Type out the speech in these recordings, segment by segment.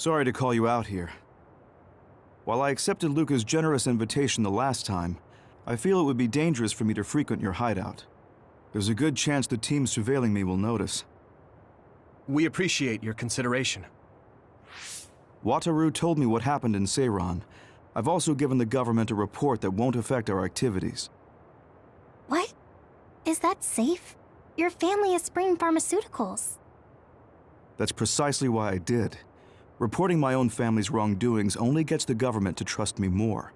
Sorry to call you out here. While I accepted Luca's generous invitation the last time, I feel it would be dangerous for me to frequent your hideout. There's a good chance the team surveilling me will notice. We appreciate your consideration. Wataru told me what happened in Seiran. I've also given the government a report that won't affect our activities. What? Is that safe? Your family is Spring Pharmaceuticals. That's precisely why I did. Reporting my own family's wrongdoings only gets the government to trust me more.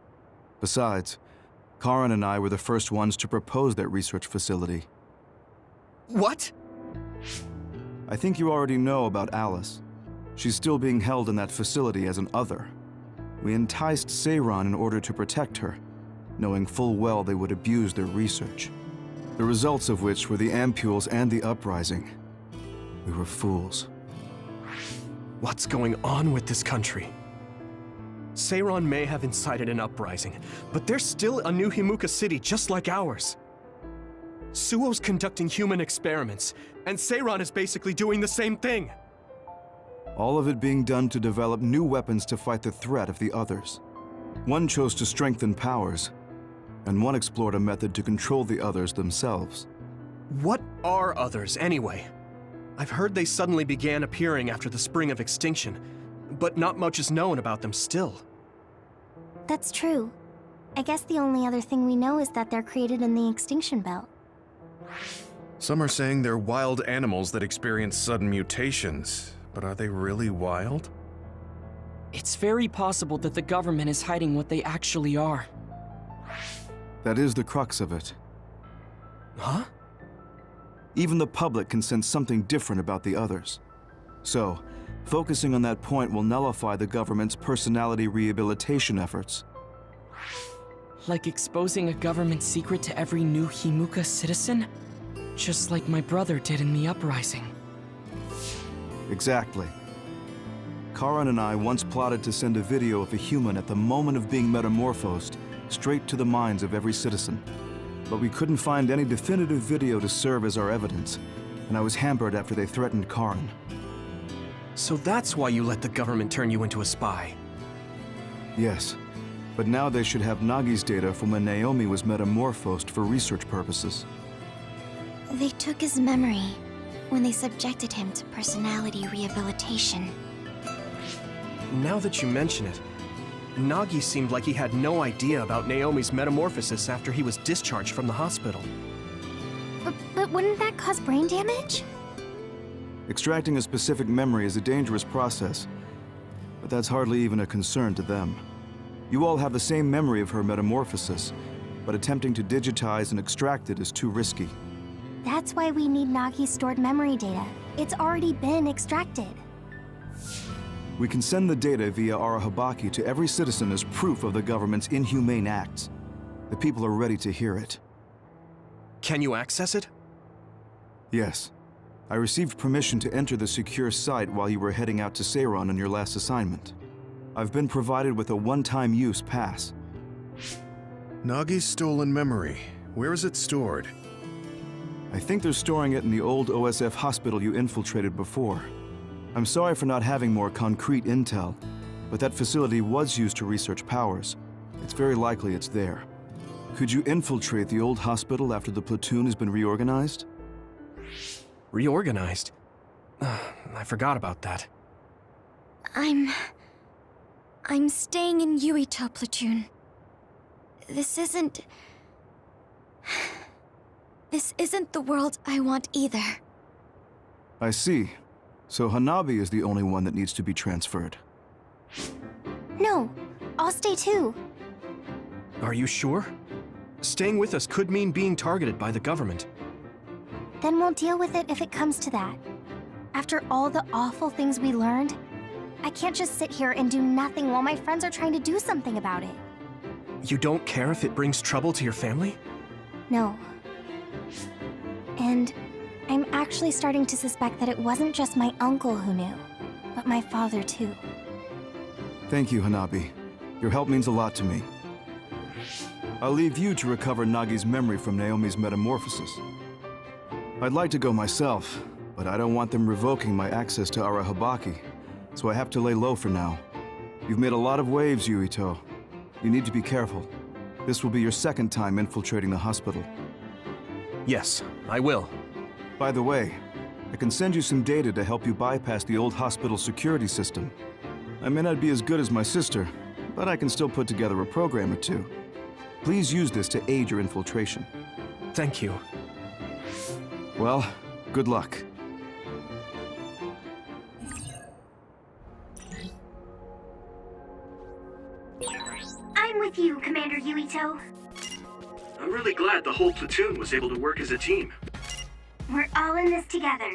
Besides, Karin and I were the first ones to propose that research facility. What? I think you already know about Alice. She's still being held in that facility as an other. We enticed Seiran in order to protect her, knowing full well they would abuse their research. The results of which were the ampules and the uprising. We were fools. What's going on with this country? Seiran may have incited an uprising, but there's still a new Himuka city just like ours. Suo's conducting human experiments, and Seiran is basically doing the same thing. All of it being done to develop new weapons to fight the threat of the others. One chose to strengthen powers, and one explored a method to control the others themselves. What are others, anyway? I've heard they suddenly began appearing after the Spring of Extinction, but not much is known about them still. That's true. I guess the only other thing we know is that they're created in the Extinction Belt. Some are saying they're wild animals that experience sudden mutations, but are they really wild? It's very possible that the government is hiding what they actually are. That is the crux of it. Huh? Even the public can sense something different about the others. So, focusing on that point will nullify the government's personality rehabilitation efforts. Like exposing a government secret to every new Himuka citizen? Just like my brother did in the uprising. Exactly. Karin and I once plotted to send a video of a human at the moment of being metamorphosed straight to the minds of every citizen. But we couldn't find any definitive video to serve as our evidence, and I was hampered after they threatened Karin. So that's why you let the government turn you into a spy. Yes, but now they should have Nagi's data from when Naomi was metamorphosed for research purposes. They took his memory when they subjected him to personality rehabilitation. Now that you mention it, Nagi seemed like he had no idea about Naomi's metamorphosis after he was discharged from the hospital. But wouldn't that cause brain damage? Extracting a specific memory is a dangerous process, but that's hardly even a concern to them. You all have the same memory of her metamorphosis, but attempting to digitize and extract it is too risky. That's why we need Nagi's stored memory data. It's already been extracted. We can send the data via Arahabaki to every citizen as proof of the government's inhumane acts. The people are ready to hear it. Can you access it? Yes. I received permission to enter the secure site while you were heading out to Seiran on your last assignment. I've been provided with a one-time use pass. Nagi's stolen memory. Where is it stored? I think they're storing it in the old OSF hospital you infiltrated before. I'm sorry for not having more concrete intel, but that facility was used to research powers. It's very likely it's there. Could you infiltrate the old hospital after the platoon has been reorganized? Reorganized? I forgot about that. I'm staying in Yuito platoon. This isn't the world I want either. I see. So Hanabi is the only one that needs to be transferred. No, I'll stay too. Are you sure? Staying with us could mean being targeted by the government. Then we'll deal with it if it comes to that. After all the awful things we learned, I can't just sit here and do nothing while my friends are trying to do something about it. You don't care if it brings trouble to your family? No. And I'm actually starting to suspect that it wasn't just my uncle who knew, but my father too. Thank you, Hanabi. Your help means a lot to me. I'll leave you to recover Nagi's memory from Naomi's metamorphosis. I'd like to go myself, but I don't want them revoking my access to Arahabaki. so I have to lay low for now. You've made a lot of waves, Yuito. You need to be careful. This will be your second time infiltrating the hospital. Yes, I will. By the way, I can send you some data to help you bypass the old hospital security system. I may not be as good as my sister, but I can still put together a program or two. Please use this to aid your infiltration. Thank you. Well, good luck. I'm with you, Commander Yuito. I'm really glad the whole platoon was able to work as a team. We're all in this together.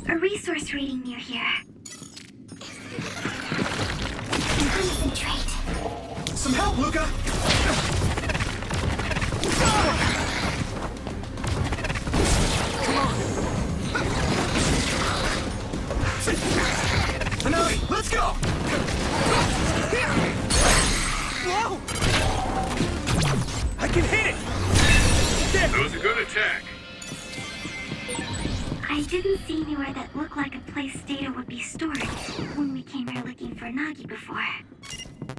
A resource reading near here. Concentrate. Some help, Luca! Come on! Nagi, let's go! Whoa! I can hit it! That was a good attack. I didn't see anywhere that looked like a place data would be stored when we came here looking for Nagi before.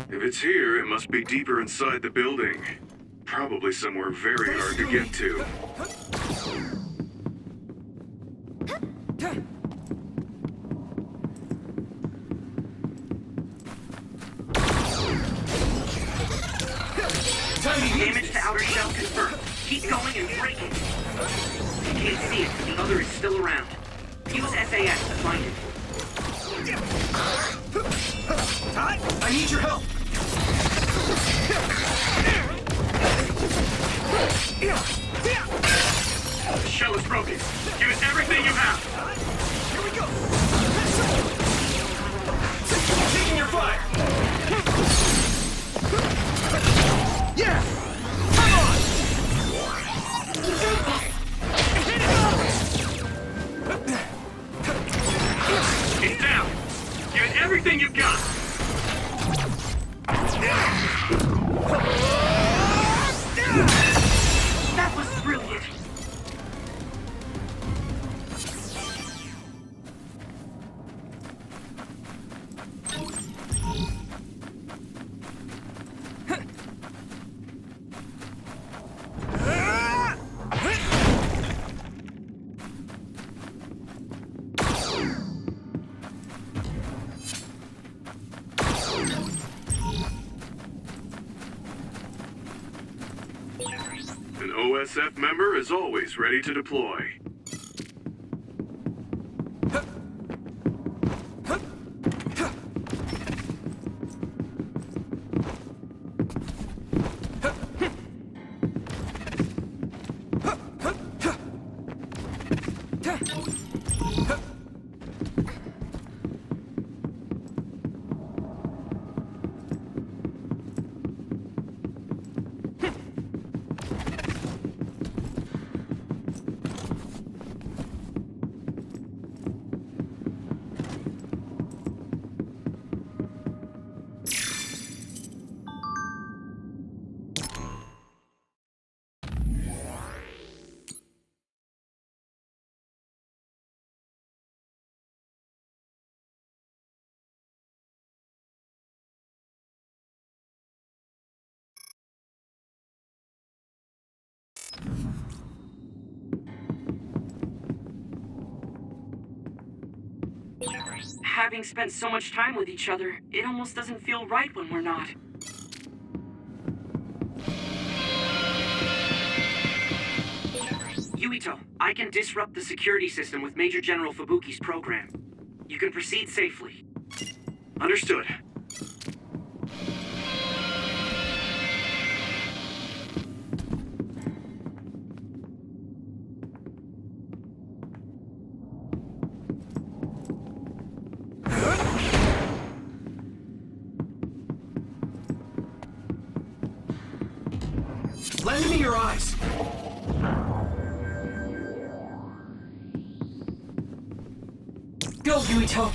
If it's here, it must be deeper inside the building. Probably somewhere very hard to get to. Damage to outer shell confirmed. Keep going and break it. You can't see it, but the other is still around. Use SAS to find it. I need your help! The shell is broken. Give it everything you have. Here we go! Taking your fire! Yeah! Come on! It's down. Give it everything you've got. That was brilliant. An OSF member is always ready to deploy. Having spent so much time with each other, it almost doesn't feel right when we're not. Yuito, I can disrupt the security system with Major General Fubuki's program. You can proceed safely. Understood. Lend me your eyes. Go, Yuito!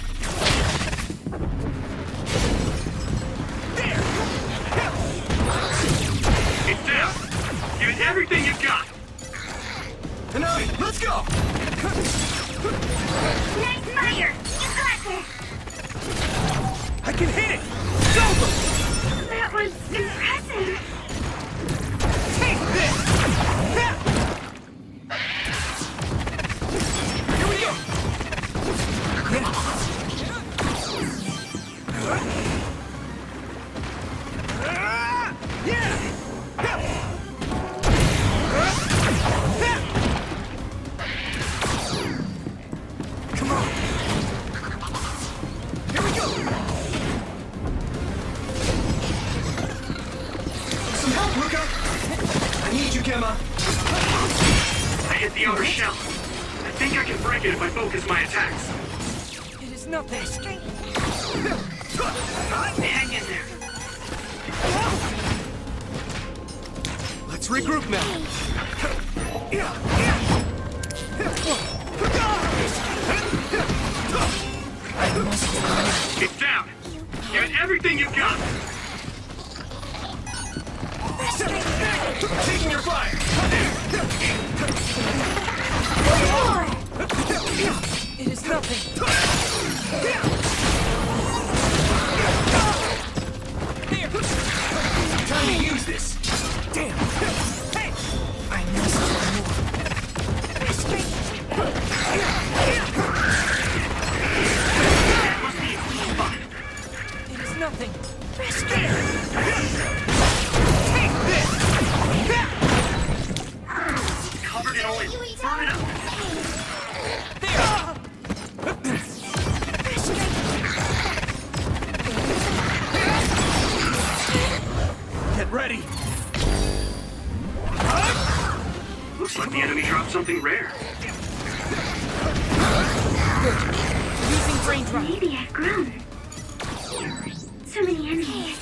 There! It's down! Give it everything you've got! Nagi, let's go! Nice fire! You got this! I can hit it! It's over! That was impressive! Take this! Here we go! Come on! Here we go! Some help, Luca! I need you, Gemma! I hit the outer shell. I think I can break it if I focus my attacks. It is nothing. Hang in there. Let's regroup now. It's down! Give it everything you've got! Taking your fire! It is nothing. There! Time to use this! Damn! Hey! I must do That must be a key spot. more. It is nothing. Take this! Covered in oil. Burn it up. Get ready! Looks like the enemy dropped something rare. Using brain drop. Maybe I've grown. So many enemies.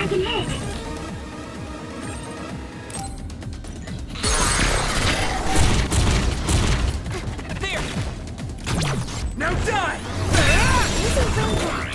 I can hit. There! Now die! Using brain drop.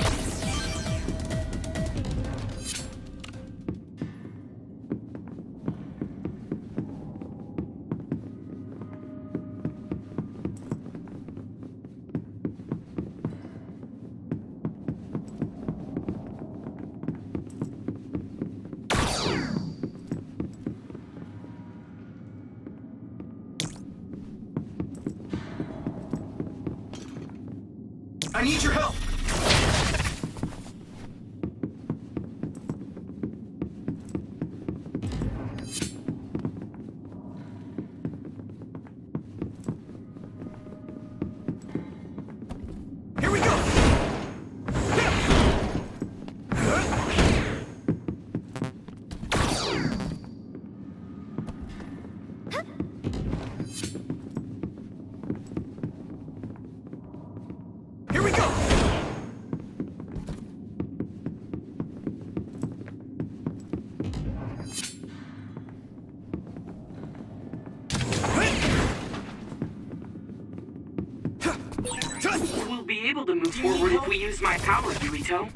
I need your help! Here we go! Here we go! We'll be able to move forward if we use my power, Yuito.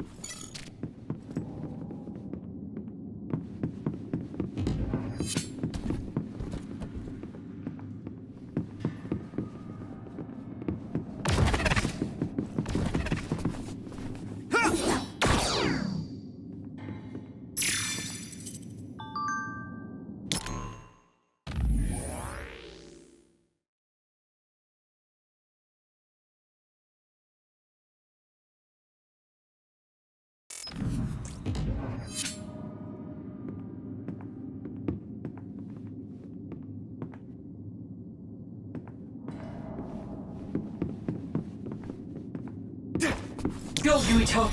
Go, Yuito!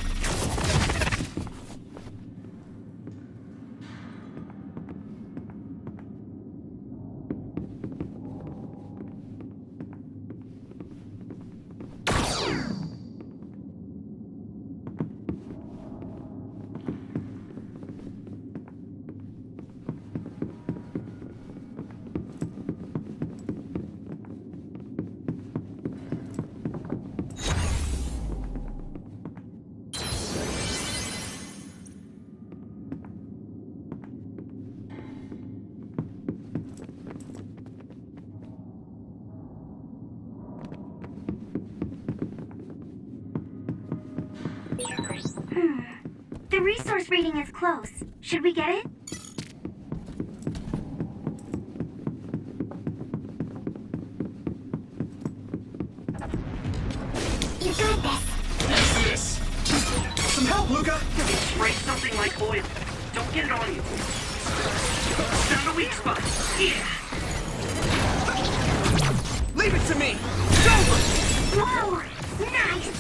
The resource reading is close. Should we get it? You got this. Some help, Luca! Spray something like oil. Don't get it on you. Found a weak spot. Yeah. Leave it to me! It's over! Whoa! Nice!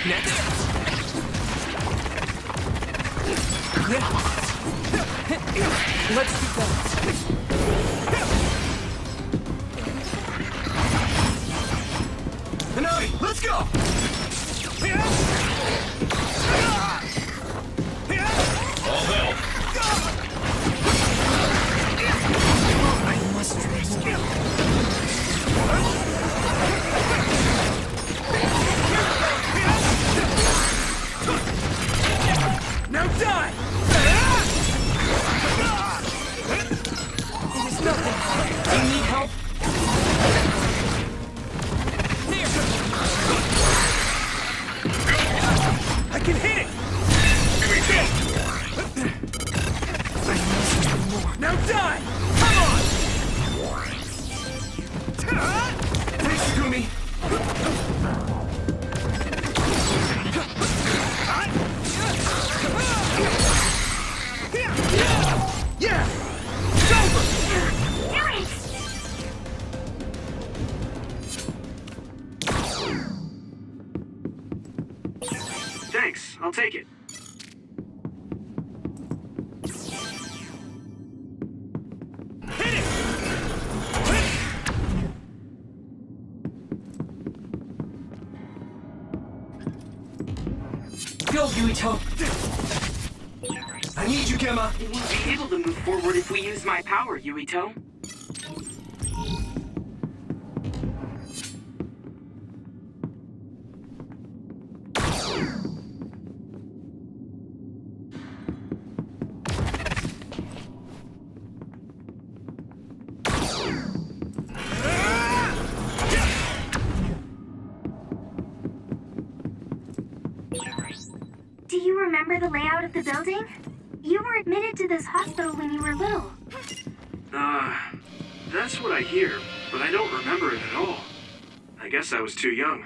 Next. Let's do that. Nagi, let's go! All help. I must try. Now die! It is nothing. Do you need help? There! I can hit it! I must do more. Now die! Come on! Thanks, Gumi! Yeah! It's over! Thanks. I'll take it. Hit it! Go, Yuito! I need you, Gemma! We won't be able to move forward if we use my power, Yuito. Do you remember the layout of the building? You were admitted to this hospital when you were little. That's what I hear, but I don't remember it at all. I guess I was too young.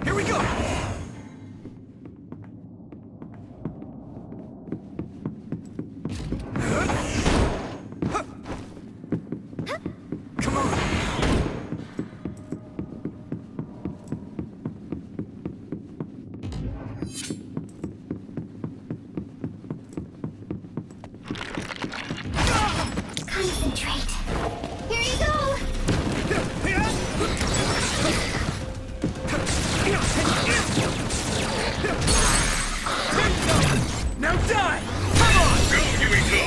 Here we go! Come on! Concentrate. Here you go! Now die! Come on! Go, Yuito!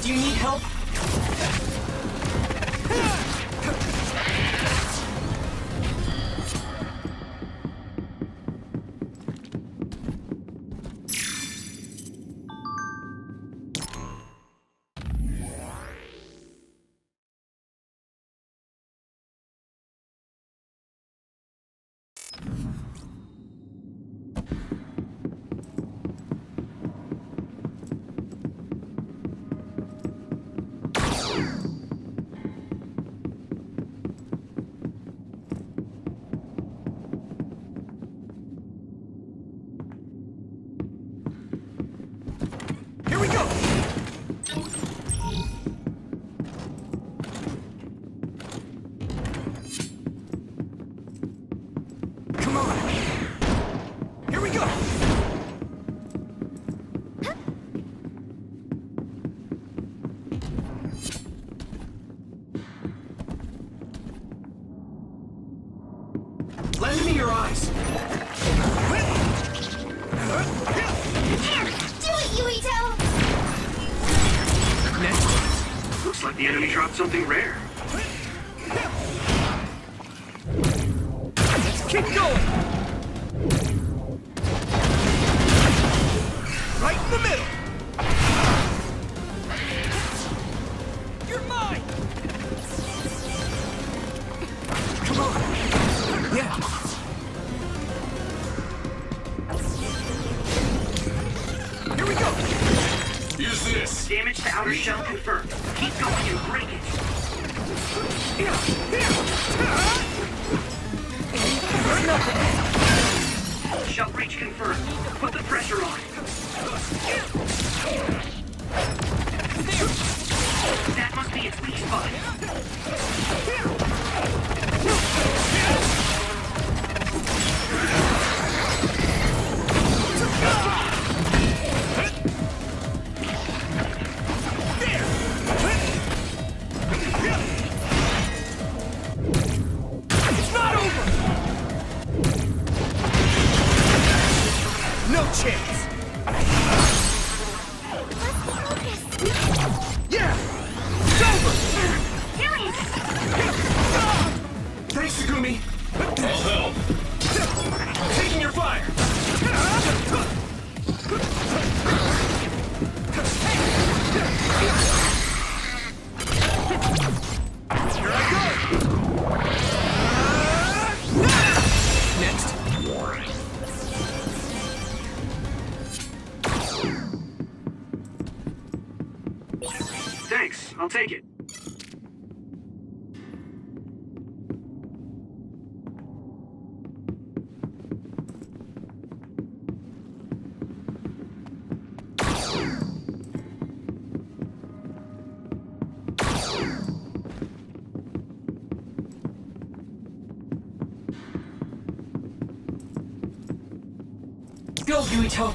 Do you need help? Here we go! Lend me your eyes! Do it, Yuito! Next. Looks like the enemy dropped something rare. Let's keep going! Right in the middle! You're mine! Come on! Yeah! Here we go! Use this! Damage to outer shell confirmed. Keep going and break it. Shell breach confirmed. Put the pressure on. That must be its weak spot. It's not over! No chance! Yeah! It's over! Thanks, Sugumi! I'll help! Taking your fire! Here I go! Next. Thanks, I'll take it. Go, Yuito!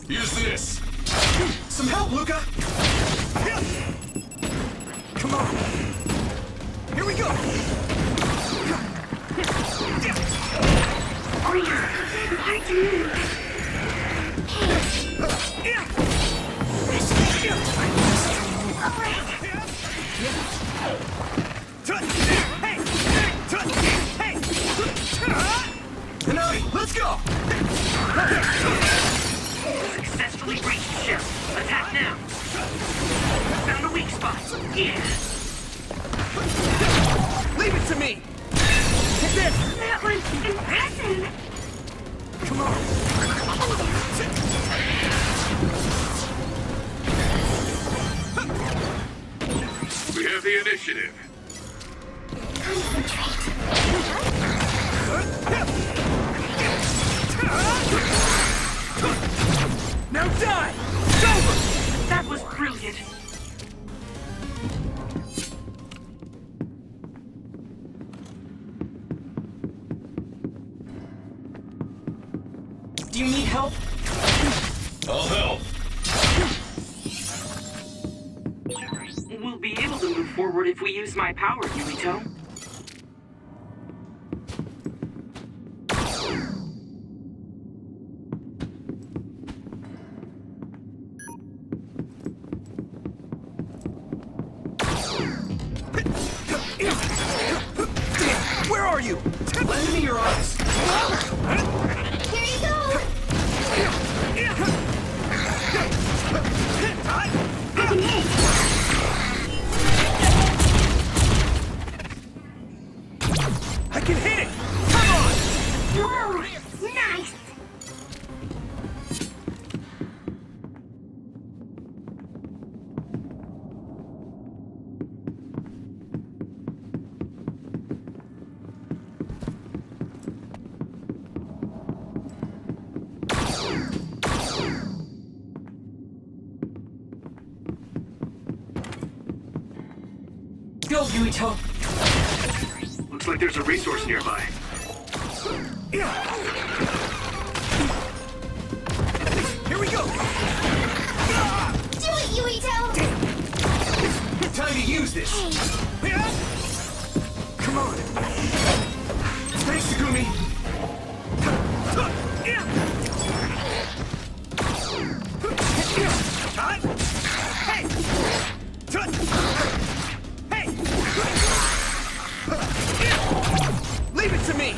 Use this! Some help, Luca! Come on! Here we go! Nagi, let's go! Successfully breached shell. Attack now. Found a weak spot. Yeah. Leave it to me! Take this! That was impressive! Come on! We have the initiative. Now die! It's over! That was brilliant. Do you need help? I'll help. We'll be able to move forward if we use my power, Yuito. Where are you? Lend me your eyes. Here you go! I can hit it! Come on! Whoa! Nice! Go, Yuito! Looks like there's a resource nearby. Here we go! Do it, Yuito! Time to use this! Come on! Thanks, Takumi! Hey! Hey! Leave it to me!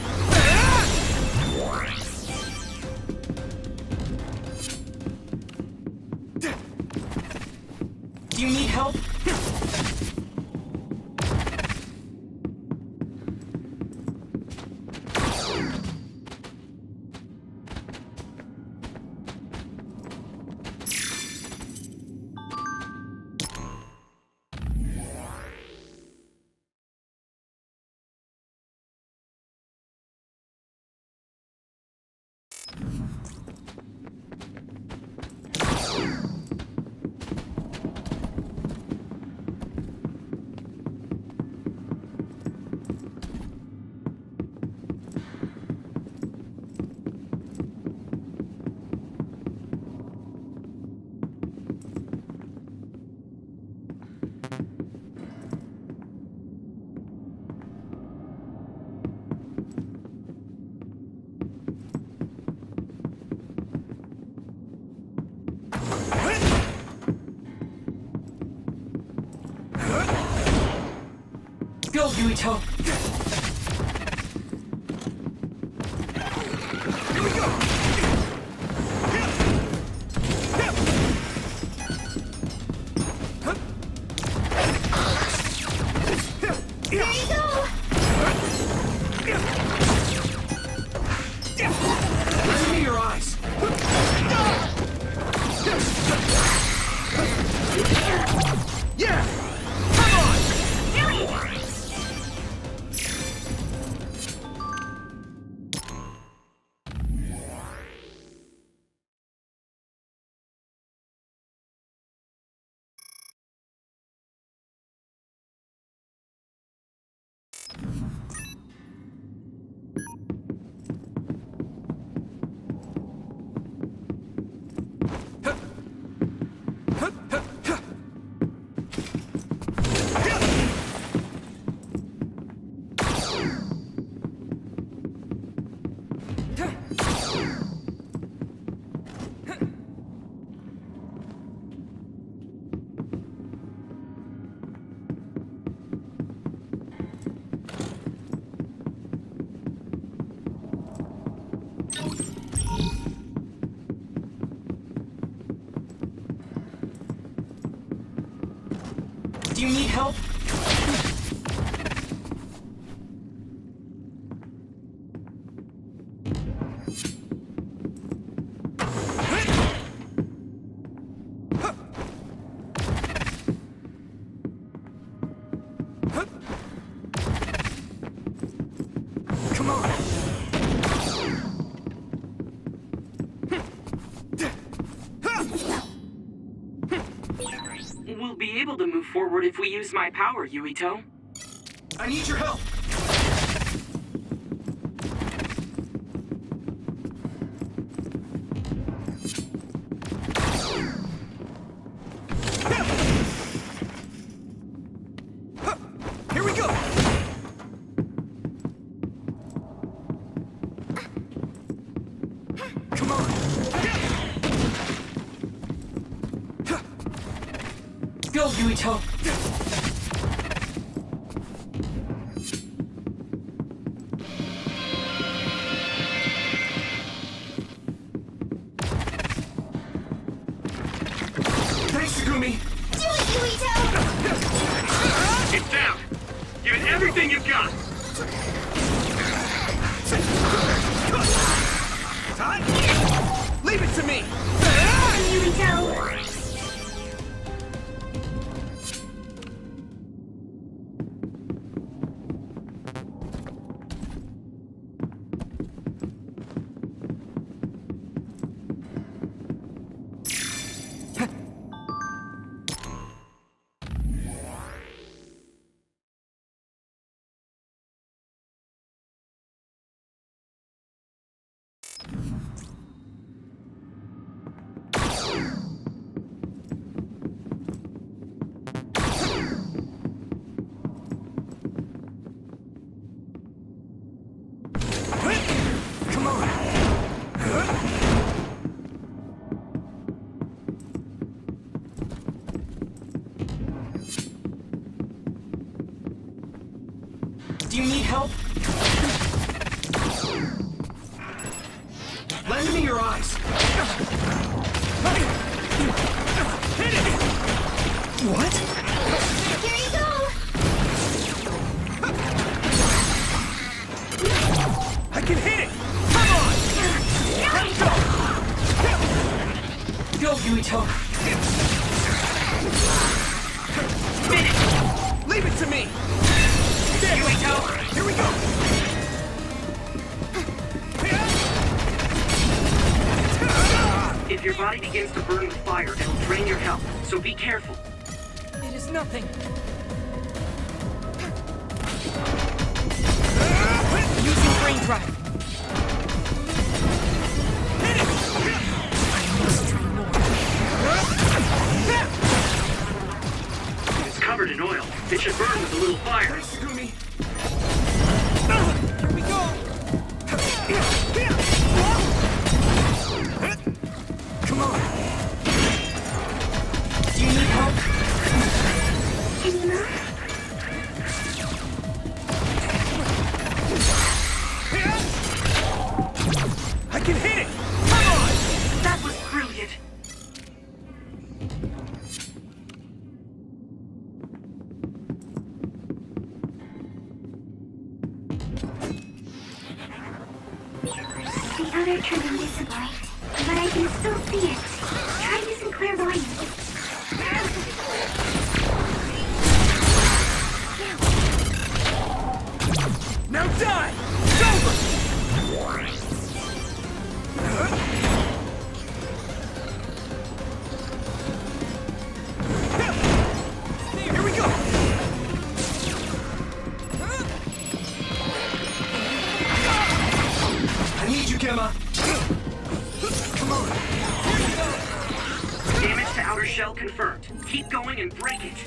Do you need help? Go, Yuito! Here we go! Here you go! Lend me your eyes! Yeah! Come on! Do you need help? Come on! We'll be able to move forward if we use my power, Yuito. I need your help! Yuito! Thanks, Sugumi! Do it, Yuito! It's down! Give it everything you've got! Time? Leave it to me! Yuito! Come on! Do you need help? Lend me your eyes! Hit it! What? Here you go! I can hit it! Come on! Let's go! Go, Yuito! Spin it! Leave it to me! Here we go! Here we go! If your body begins to burn with fire, it'll drain your health, so be careful. It is nothing. Using brain drive. It's covered in oil. It should burn with a little fire. Sugumi! Here we go. Come on! Do you need help? Any more? I can hit it! Come on! That was brilliant. The other turned invisible, but I can still see it. Try using clairvoyance. Now die! It's over! Here we go! I need you, Gemma! Come on! Damage to outer shell confirmed. Keep going and break it.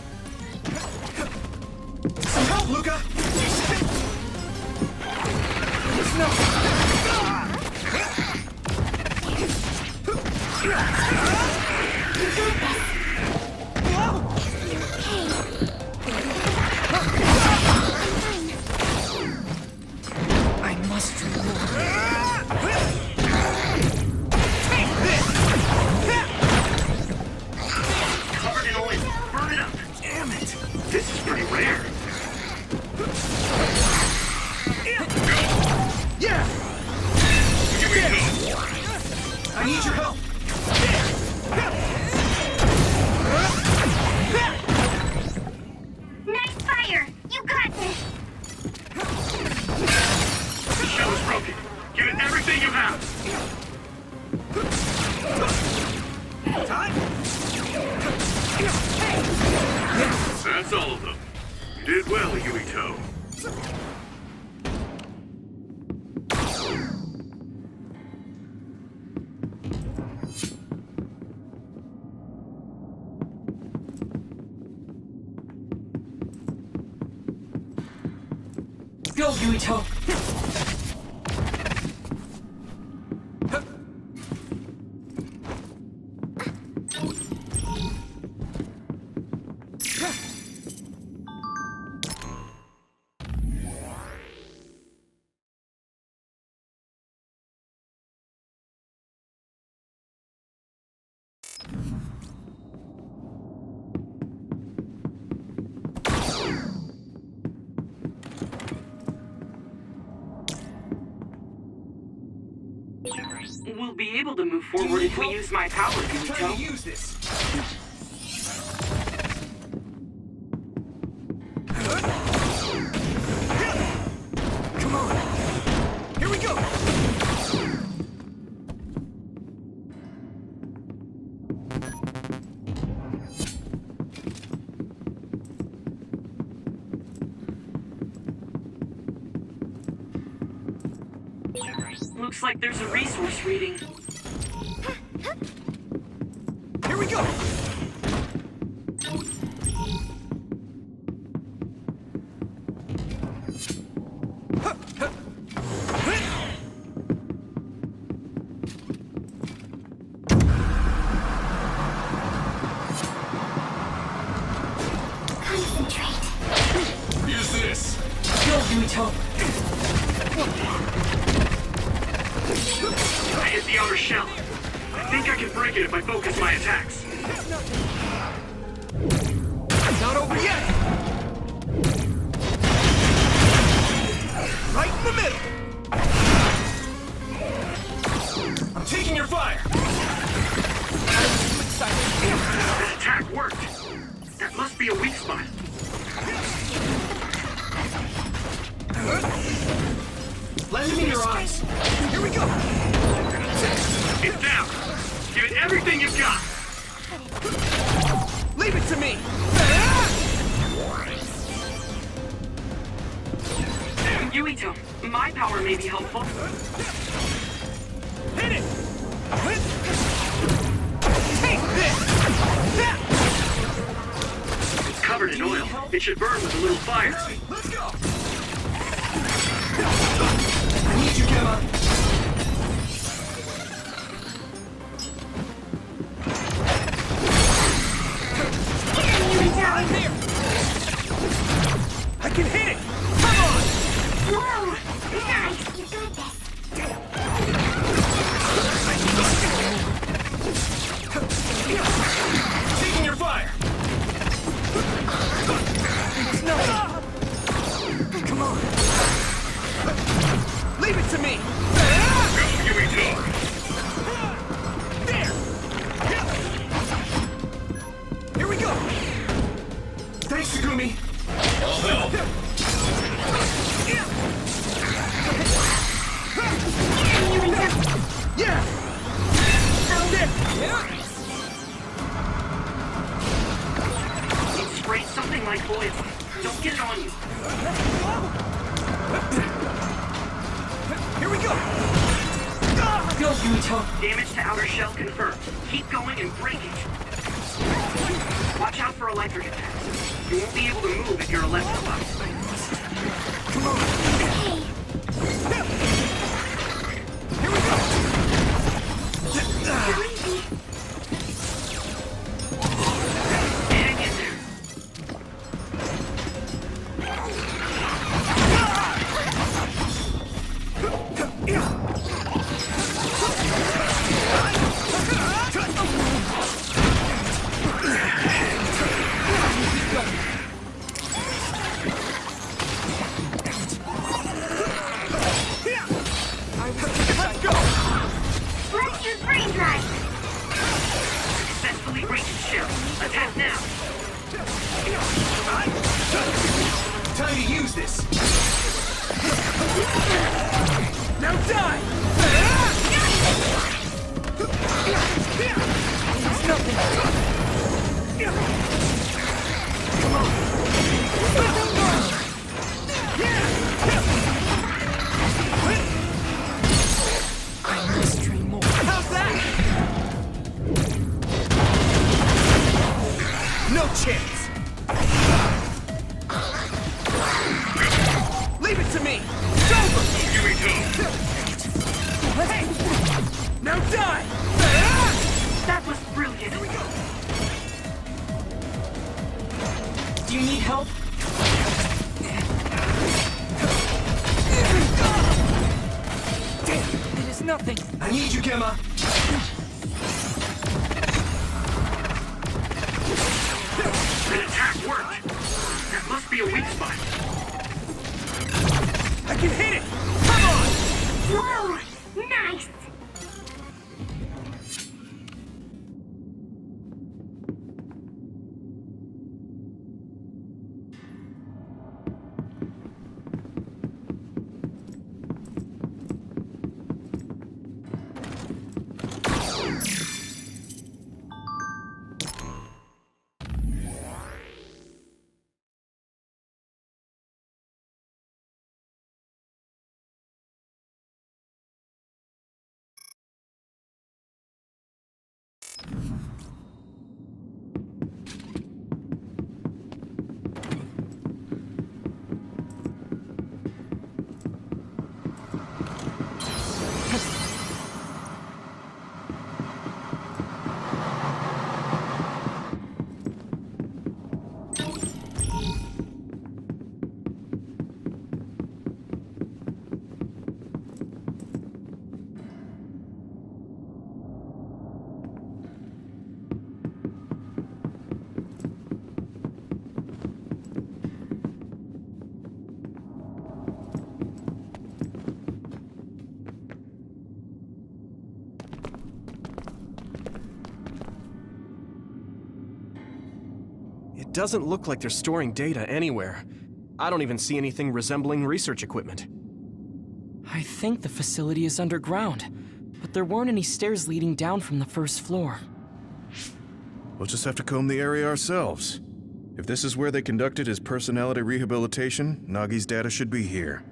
Some help, Luca! There's no... I must reward. Take this! Covered in oil. Burn it up. Damn it! This is pretty rare. Yeah! I need your help! Nice fire! You got this! The shell is broken. Give it everything you have. Time? That's all of them. You did well, Yuito. Go, Yuito! We'll be able to move forward if we use my power, Yuito. Use this. Come on. Here we go. Looks like there's a resource reading. Here we go. Concentrate. Use this. Go, Yuito. I hit the outer shell. I think I can break it if I focus my attacks. Not over yet. Right in the middle. I'm taking your fire. That attack worked. That must be a weak spot. Let me in your eyes. Here we go. It's down. Give it everything you've got. Leave it to me. Yuito, my power may be helpful. Hit it. Take this. It's covered in oil. It should burn with a little fire. Let's go. I need you, Gemma. I'm here. I can hit it. Come on. Whoa! Nice! You got this. Taking your fire. Come on. Leave it to me. Go, Yuito. There. Here we go. Thanks, Sugumi. I'll help. Yeah. There. It sprayed something like oil. Don't get it on you. Here we go. Go, Yuito. Damage to outer shell confirmed. Keep going and break it. Watch out for electric attacks. You won't be able to move if you're electrolyzed. Come on. Here we go. Hang in there. Let's use freeze drive. Successfully breached shell. Attack now. Time to use this. Now die! There's nothing. Come on. I must train more. How's that? No chance. Leave it to me. It's over. Yuito. Hey! Now die! That was brilliant. Do you need help? Damn, it is nothing. I need you, Gemma. That attack worked. That must be a weak spot. I can hit it! Come on! Whoa! Nice! It doesn't look like they're storing data anywhere. I don't even see anything resembling research equipment. I think the facility is underground, but there weren't any stairs leading down from the first floor. We'll just have to comb the area ourselves. If this is where they conducted his personality rehabilitation, Nagi's data should be here.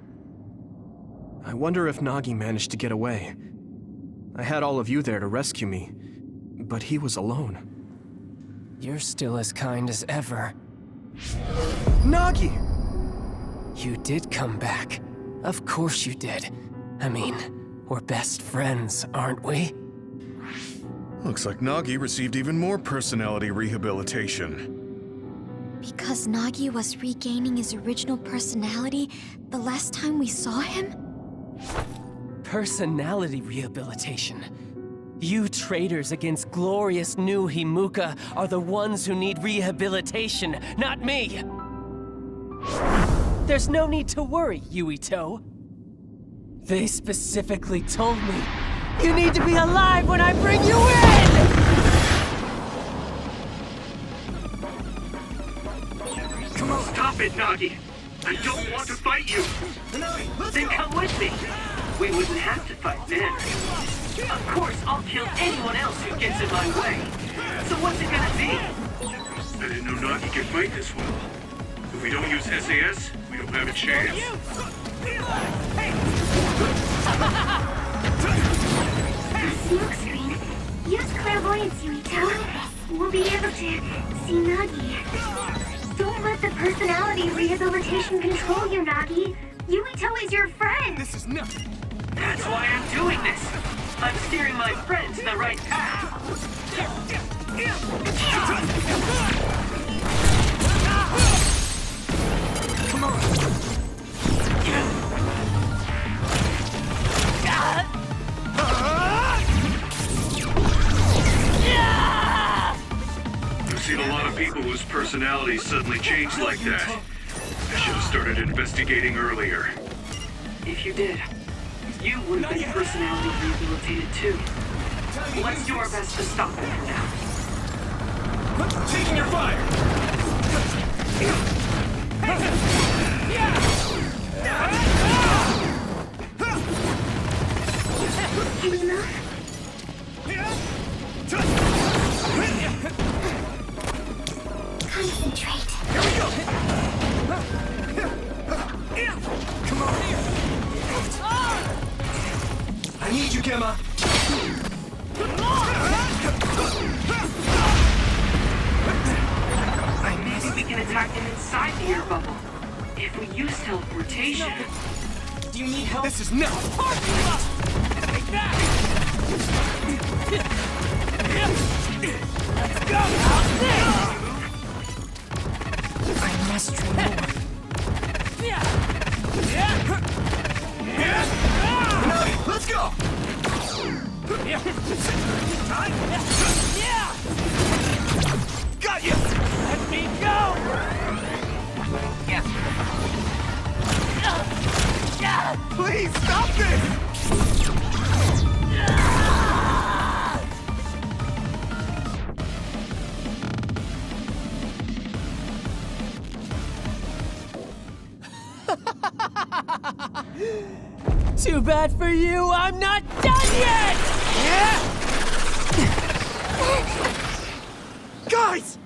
I wonder if Nagi managed to get away. I had all of you there to rescue me, but he was alone. You're still as kind as ever. Nagi! You did come back. Of course you did. I mean, we're best friends, aren't we? Looks like Nagi received even more personality rehabilitation. Because Nagi was regaining his original personality the last time we saw him? Personality rehabilitation. You traitors against glorious new Himuka are the ones who need rehabilitation, not me! There's no need to worry, Yuito. They specifically told me, you need to be alive when I bring you in! Come on, stop it, Nagi! I don't want to fight you! Then come with me! We wouldn't have to fight then. Of course, I'll kill anyone else who gets in my way. So what's it gonna be? I didn't know Nagi could fight this well. If we don't use SAS, we don't have a chance. Smoke screen. Use clairvoyance, Yuito. We'll be able to see Nagi. Don't let the personality rehabilitation control you, Nagi. Yuito is your friend. This is nothing. That's why I'm doing this. I'm steering my friend to the right path. Come on! I've seen a lot of people whose personalities suddenly changed like that. I should have started investigating earlier. If you did, you would have been personality rehabilitated too. Let's do our best to stop it for now. Taking your fire! Can you move? Concentrate. Here we go! Come on! I need you, Gemma! Maybe we can attack them inside the air bubble. If we use teleportation... Do you need help? This is not... Take that! Let's go! I must try more. Let's go! Got you! Let me go! Please stop this! Too bad for you, I'm not done yet! Guys!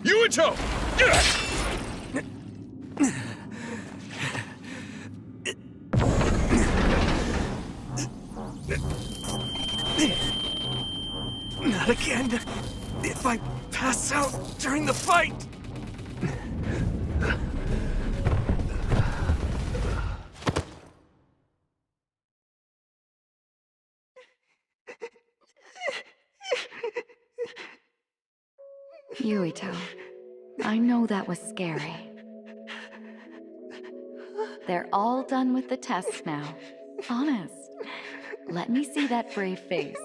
Yuito! Not again. If I pass out during the fight. Yuito, I know that was scary. They're all done with the tests now. Honest. Let me see that brave face.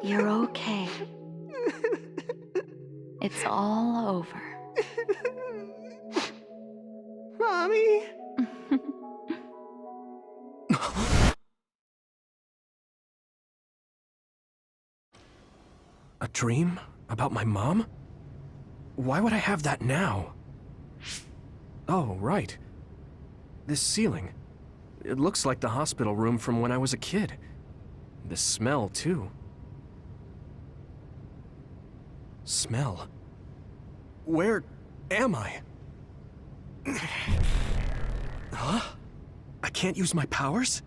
You're okay. It's all over. Mommy? A dream? About my mom? Why would I have that now? Oh, right. This ceiling. It looks like the hospital room from when I was a kid. The smell, too. Smell? Where am I? Huh? I can't use my powers?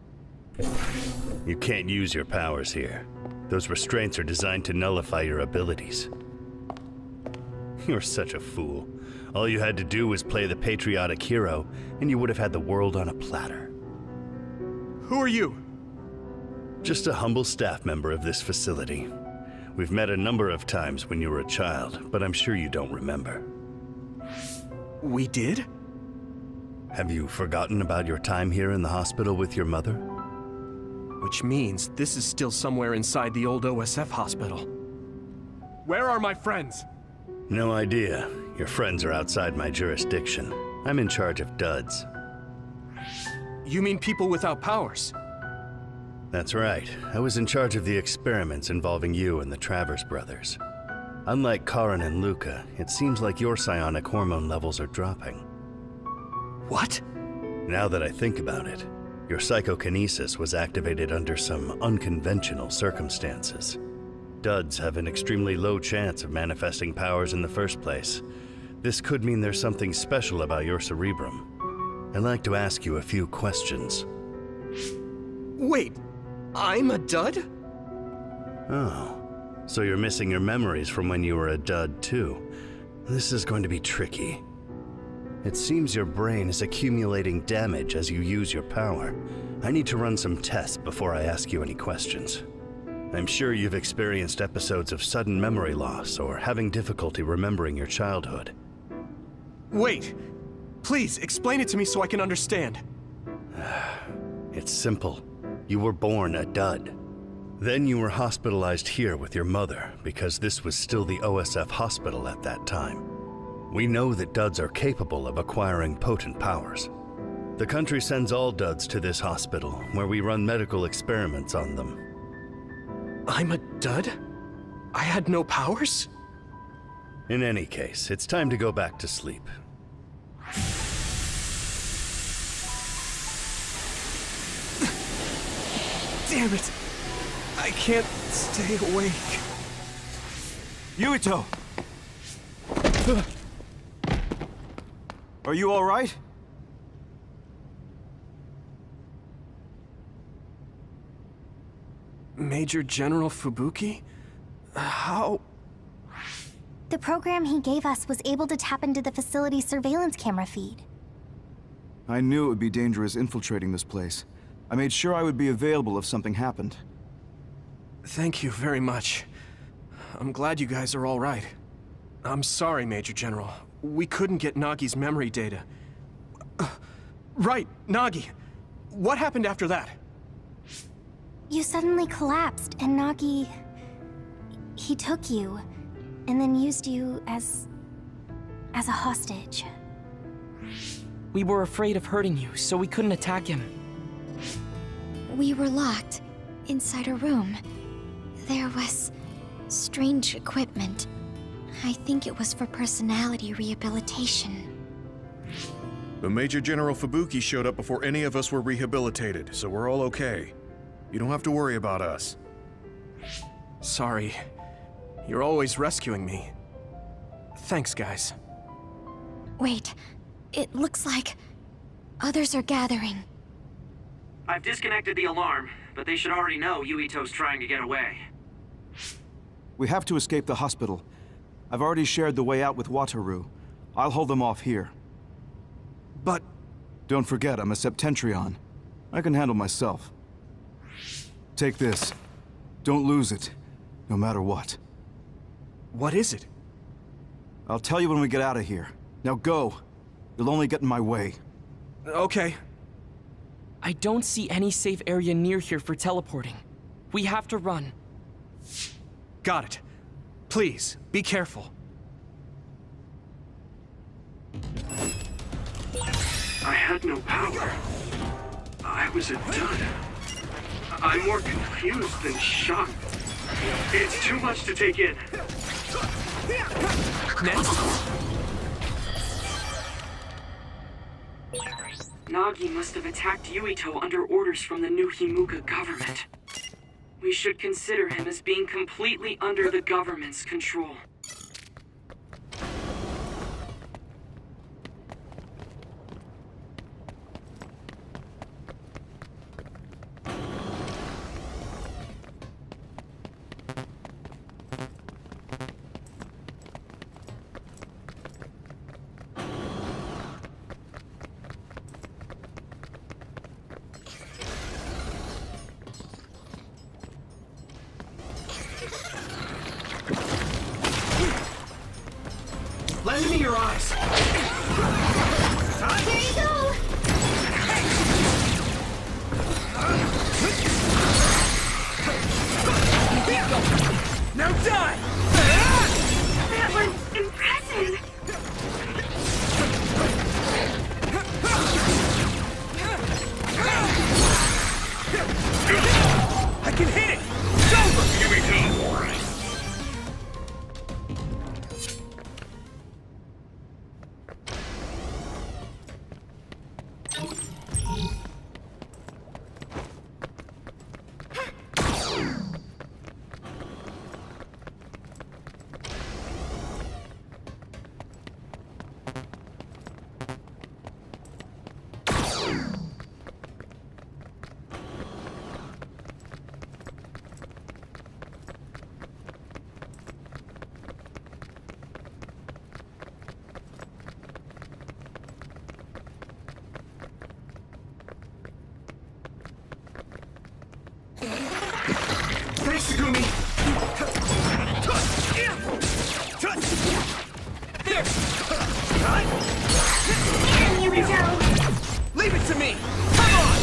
You can't use your powers here. Those restraints are designed to nullify your abilities. You're such a fool. All you had to do was play the patriotic hero, and you would have had the world on a platter. Who are you? Just a humble staff member of this facility. We've met a number of times when you were a child, but I'm sure you don't remember. We did? Have you forgotten about your time here in the hospital with your mother? Which means this is still somewhere inside the old OSF hospital. Where are my friends? No idea. Your friends are outside my jurisdiction. I'm in charge of duds. You mean people without powers? That's right. I was in charge of the experiments involving you and the Travers brothers. Unlike Karin and Luca, it seems like your psionic hormone levels are dropping. What? Now that I think about it, your psychokinesis was activated under some unconventional circumstances. Duds have an extremely low chance of manifesting powers in the first place. This could mean there's something special about your cerebrum. I'd like to ask you a few questions. Wait, I'm a dud? Oh, so you're missing your memories from when you were a dud too. This is going to be tricky. It seems your brain is accumulating damage as you use your power. I need to run some tests before I ask you any questions. I'm sure you've experienced episodes of sudden memory loss or having difficulty remembering your childhood. Wait, please explain it to me so I can understand. It's simple. You were born a dud. Then you were hospitalized here with your mother because this was still the OSF hospital at that time. We know that duds are capable of acquiring potent powers. The country sends all duds to this hospital, where we run medical experiments on them. I'm a dud? I had no powers? In any case, it's time to go back to sleep. Damn it! I can't stay awake. Yuito! Are you all right? Major General Fubuki? How? The program he gave us was able to tap into the facility's surveillance camera feed. I knew it would be dangerous infiltrating this place. I made sure I would be available if something happened. Thank you very much. I'm glad you guys are all right. I'm sorry, Major General. We couldn't get Nagi's memory data. Right, Nagi. What happened after that? You suddenly collapsed, and Nagi... he took you, and then used you as a hostage. We were afraid of hurting you, so we couldn't attack him. We were locked inside a room. There was strange equipment. I think it was for personality rehabilitation. But Major General Fubuki showed up before any of us were rehabilitated, so we're all okay. You don't have to worry about us. Sorry. You're always rescuing me. Thanks, guys. Wait, it looks like others are gathering. I've disconnected the alarm, but they should already know Yuito's trying to get away. We have to escape the hospital. I've already shared the way out with Wataru. I'll hold them off here. But... Don't forget, I'm a Septentrion. I can handle myself. Take this. Don't lose it, no matter what. What is it? I'll tell you when we get out of here. Now go. You'll only get in my way. Okay. I don't see any safe area near here for teleporting. We have to run. Got it. Please, be careful. I had no power. I was a dud. I'm more confused than shocked. It's too much to take in. Next. Nagi must have attacked Yuito under orders from the new Himuka government. We should consider him as being completely under the government's control. Lend me your eyes. Here you go! Now die! That was impressive! I can hit it! It's over! Here we go! Thanks, Gumi! There! Here we go! Leave it to me! Come on!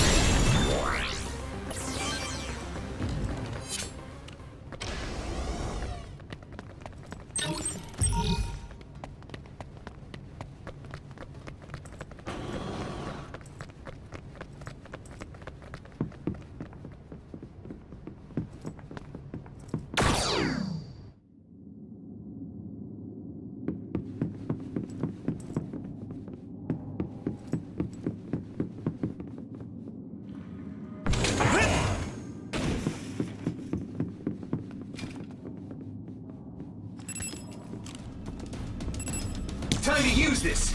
Time to use this!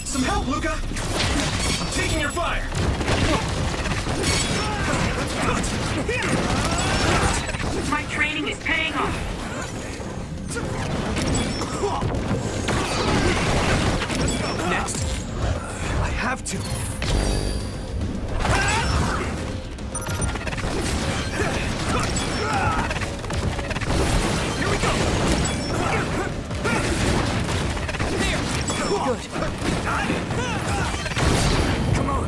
Some help, Luca! I'm taking your fire! My training is paying off. Next! I have to! Here we go! Good. Come on.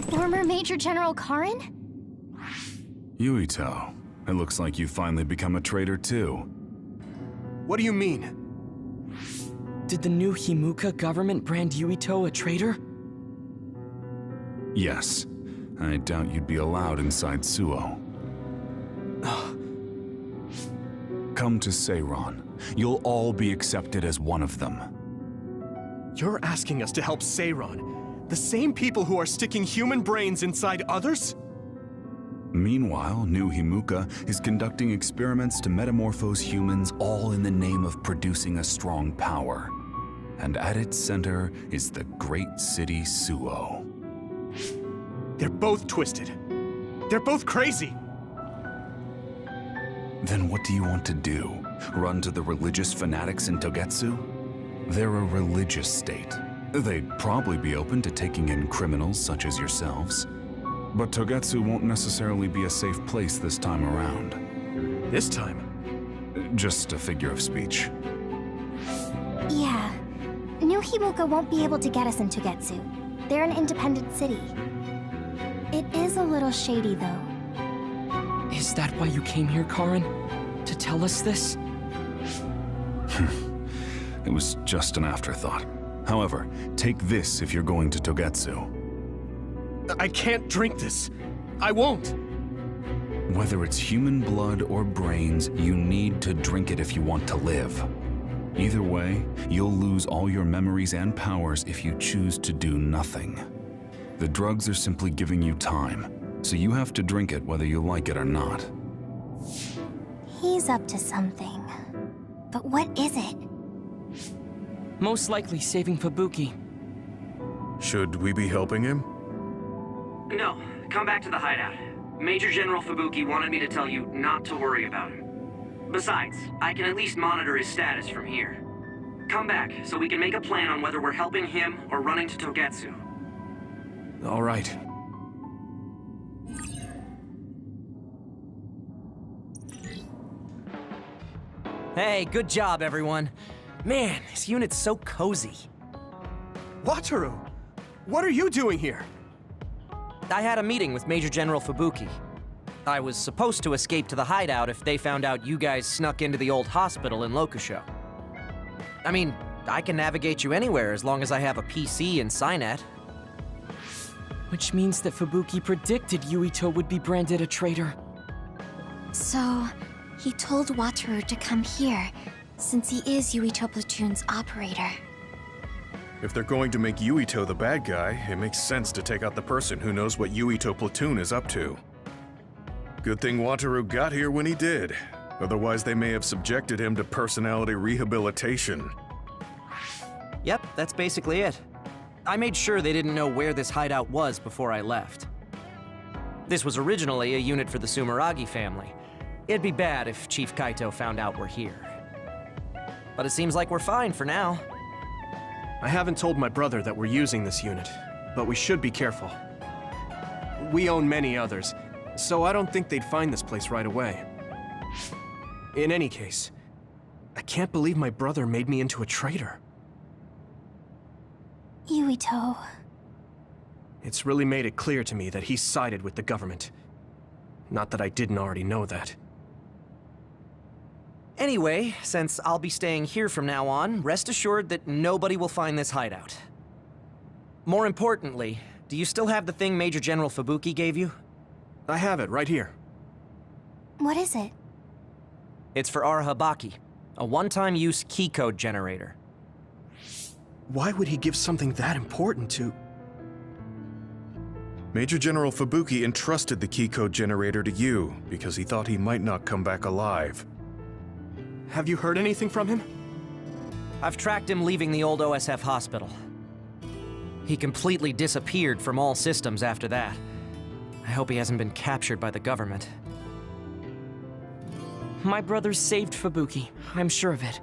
Former Major General Karin? Yuito, it looks like you finally become a traitor too. What do you mean? Did the new Himuka government brand Yuito a traitor? Yes. I doubt you'd be allowed inside Suo. Come to Seiron. You'll all be accepted as one of them. You're asking us to help Seiron, the same people who are sticking human brains inside others? Meanwhile, new Himuka is conducting experiments to metamorphose humans, all in the name of producing a strong power. And at its center is the great city Suo. They're both twisted. They're both crazy. Then what do you want to do? Run to the religious fanatics in Togetsu? They're a religious state. They'd probably be open to taking in criminals such as yourselves. But Togetsu won't necessarily be a safe place this time around. This time? Just a figure of speech. Yeah. New Himuka won't be able to get us in Togetsu. They're an independent city. It is a little shady, though. Is that why you came here, Karin? To tell us this? It was just an afterthought. However, take this if you're going to Togetsu. I can't drink this. I won't. Whether it's human blood or brains, you need to drink it if you want to live. Either way, you'll lose all your memories and powers if you choose to do nothing. The drugs are simply giving you time, so you have to drink it whether you like it or not. He's up to something. But what is it? Most likely saving Fubuki. Should we be helping him? No, come back to the hideout. Major General Fubuki wanted me to tell you not to worry about him. Besides, I can at least monitor his status from here. Come back, so we can make a plan on whether we're helping him or running to Togetsu. All right. Hey, good job, everyone. Man, this unit's so cozy. Wataru! What are you doing here? I had a meeting with Major General Fubuki. I was supposed to escape to the hideout if they found out you guys snuck into the old hospital in Lokusho. I mean, I can navigate you anywhere as long as I have a PC and Signet. Which means that Fubuki predicted Yuito would be branded a traitor. So, he told Wataru to come here, since he is Yuito Platoon's operator. If they're going to make Yuito the bad guy, it makes sense to take out the person who knows what Yuito Platoon is up to. Good thing Wataru got here when he did. Otherwise, they may have subjected him to personality rehabilitation. Yep, that's basically it. I made sure they didn't know where this hideout was before I left. This was originally a unit for the Sumeragi family. It'd be bad if Chief Kaito found out we're here. But it seems like we're fine for now. I haven't told my brother that we're using this unit, but we should be careful. We own many others, so I don't think they'd find this place right away. In any case, I can't believe my brother made me into a traitor. Yuito. It's really made it clear to me that he sided with the government. Not that I didn't already know that. Anyway, since I'll be staying here from now on, rest assured that nobody will find this hideout. More importantly, do you still have the thing Major General Fubuki gave you? I have it right here. What is it? It's for Arahabaki, a one-time use key code generator. Why would he give something that important to... Major General Fubuki entrusted the key code generator to you because he thought he might not come back alive. Have you heard anything from him? I've tracked him leaving the old OSF hospital. He completely disappeared from all systems after that. I hope he hasn't been captured by the government. My brother saved Fubuki, I'm sure of it.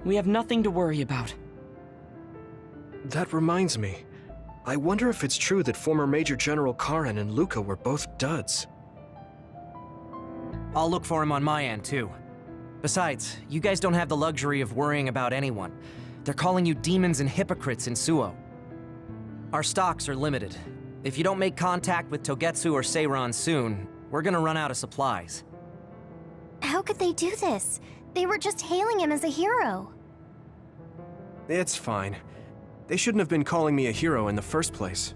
We have nothing to worry about. That reminds me. I wonder if it's true that former Major General Karin and Luca were both duds. I'll look for him on my end, too. Besides, you guys don't have the luxury of worrying about anyone. They're calling you demons and hypocrites in Suo. Our stocks are limited. If you don't make contact with Togetsu or Seiran soon, we're gonna run out of supplies. How could they do this? They were just hailing him as a hero. It's fine. They shouldn't have been calling me a hero in the first place.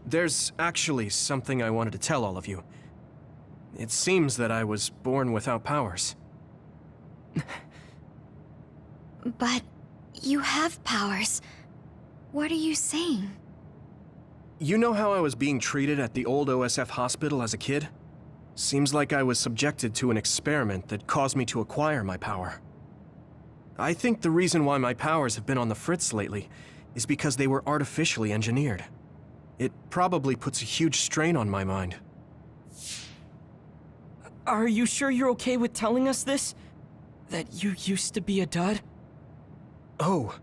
There's actually something I wanted to tell all of you. It seems that I was born without powers. But you have powers. What are you saying? You know how I was being treated at the old OSF hospital as a kid? Seems like I was subjected to an experiment that caused me to acquire my power. I think the reason why my powers have been on the fritz lately is because they were artificially engineered. It probably puts a huge strain on my mind. Are you sure you're okay with telling us this? That you used to be a dud? Oh,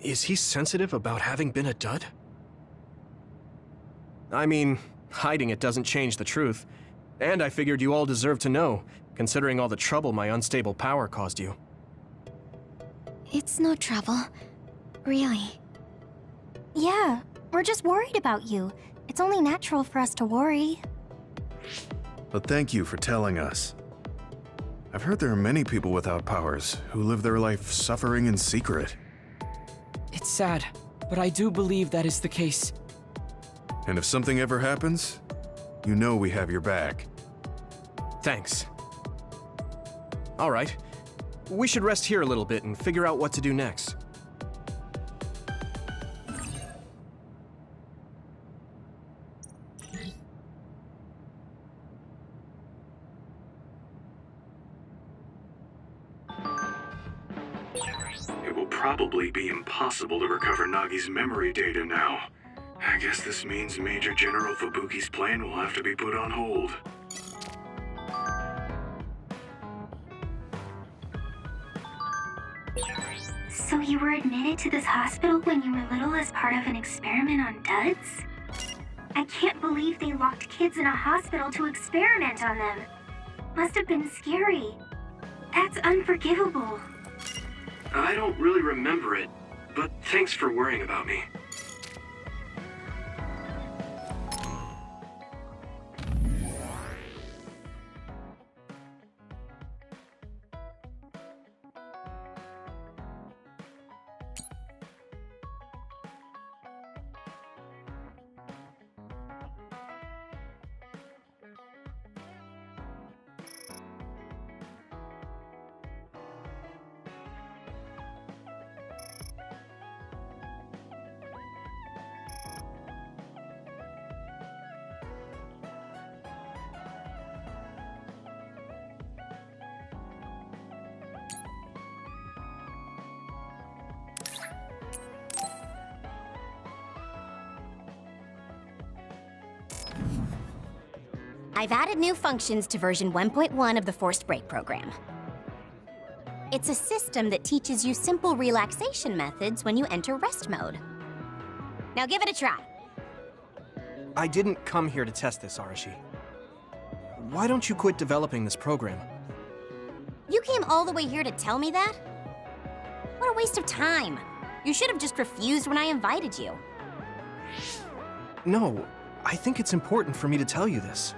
is he sensitive about having been a dud? I mean, hiding it doesn't change the truth. And I figured you all deserve to know, considering all the trouble my unstable power caused you. It's no trouble. Really. Yeah, we're just worried about you. It's only natural for us to worry. But thank you for telling us. I've heard there are many people without powers who live their life suffering in secret. It's sad, but I do believe that is the case. And if something ever happens, you know we have your back. Thanks. All right. We should rest here a little bit and figure out what to do next. It will probably be impossible to recover Nagi's memory data now. I guess this means Major General Fubuki's plan will have to be put on hold. So you were admitted to this hospital when you were little as part of an experiment on duds? I can't believe they locked kids in a hospital to experiment on them. Must have been scary. That's unforgivable. I don't really remember it, but thanks for worrying about me. I've added new functions to version 1.1 of the Forced Break program. It's a system that teaches you simple relaxation methods when you enter rest mode. Now give it a try. I didn't come here to test this, Arashi. Why don't you quit developing this program? You came all the way here to tell me that? What a waste of time. You should have just refused when I invited you. No, I think it's important for me to tell you this.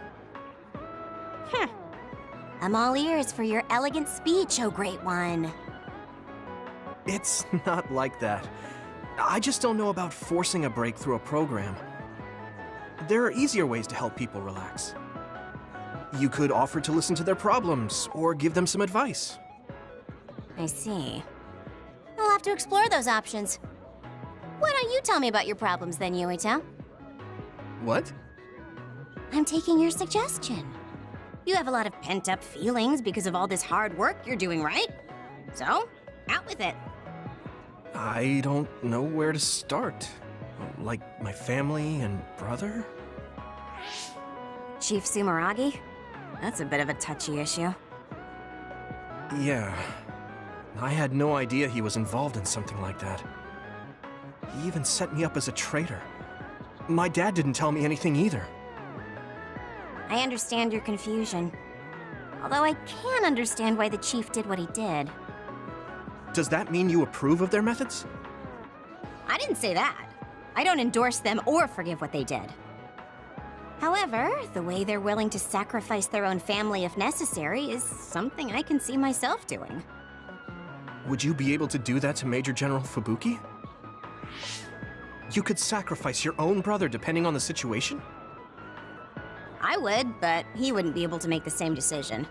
I'm all ears for your elegant speech, oh great one. It's not like that. I just don't know about forcing a break through a program. There are easier ways to help people relax. You could offer to listen to their problems, or give them some advice. I see. I'll have to explore those options. Why don't you tell me about your problems then, Yuito? What? I'm taking your suggestion. You have a lot of pent-up feelings because of all this hard work you're doing, right? So, out with it. I don't know where to start. Like my family and brother? Chief Sumeragi? That's a bit of a touchy issue. Yeah. I had no idea he was involved in something like that. He even set me up as a traitor. My dad didn't tell me anything either. I understand your confusion. Although I can understand why the chief did what he did. Does that mean you approve of their methods? I didn't say that. I don't endorse them or forgive what they did. However, the way they're willing to sacrifice their own family if necessary is something I can see myself doing. Would you be able to do that to Major General Fubuki? You could sacrifice your own brother depending on the situation? I would, but he wouldn't be able to make the same decision.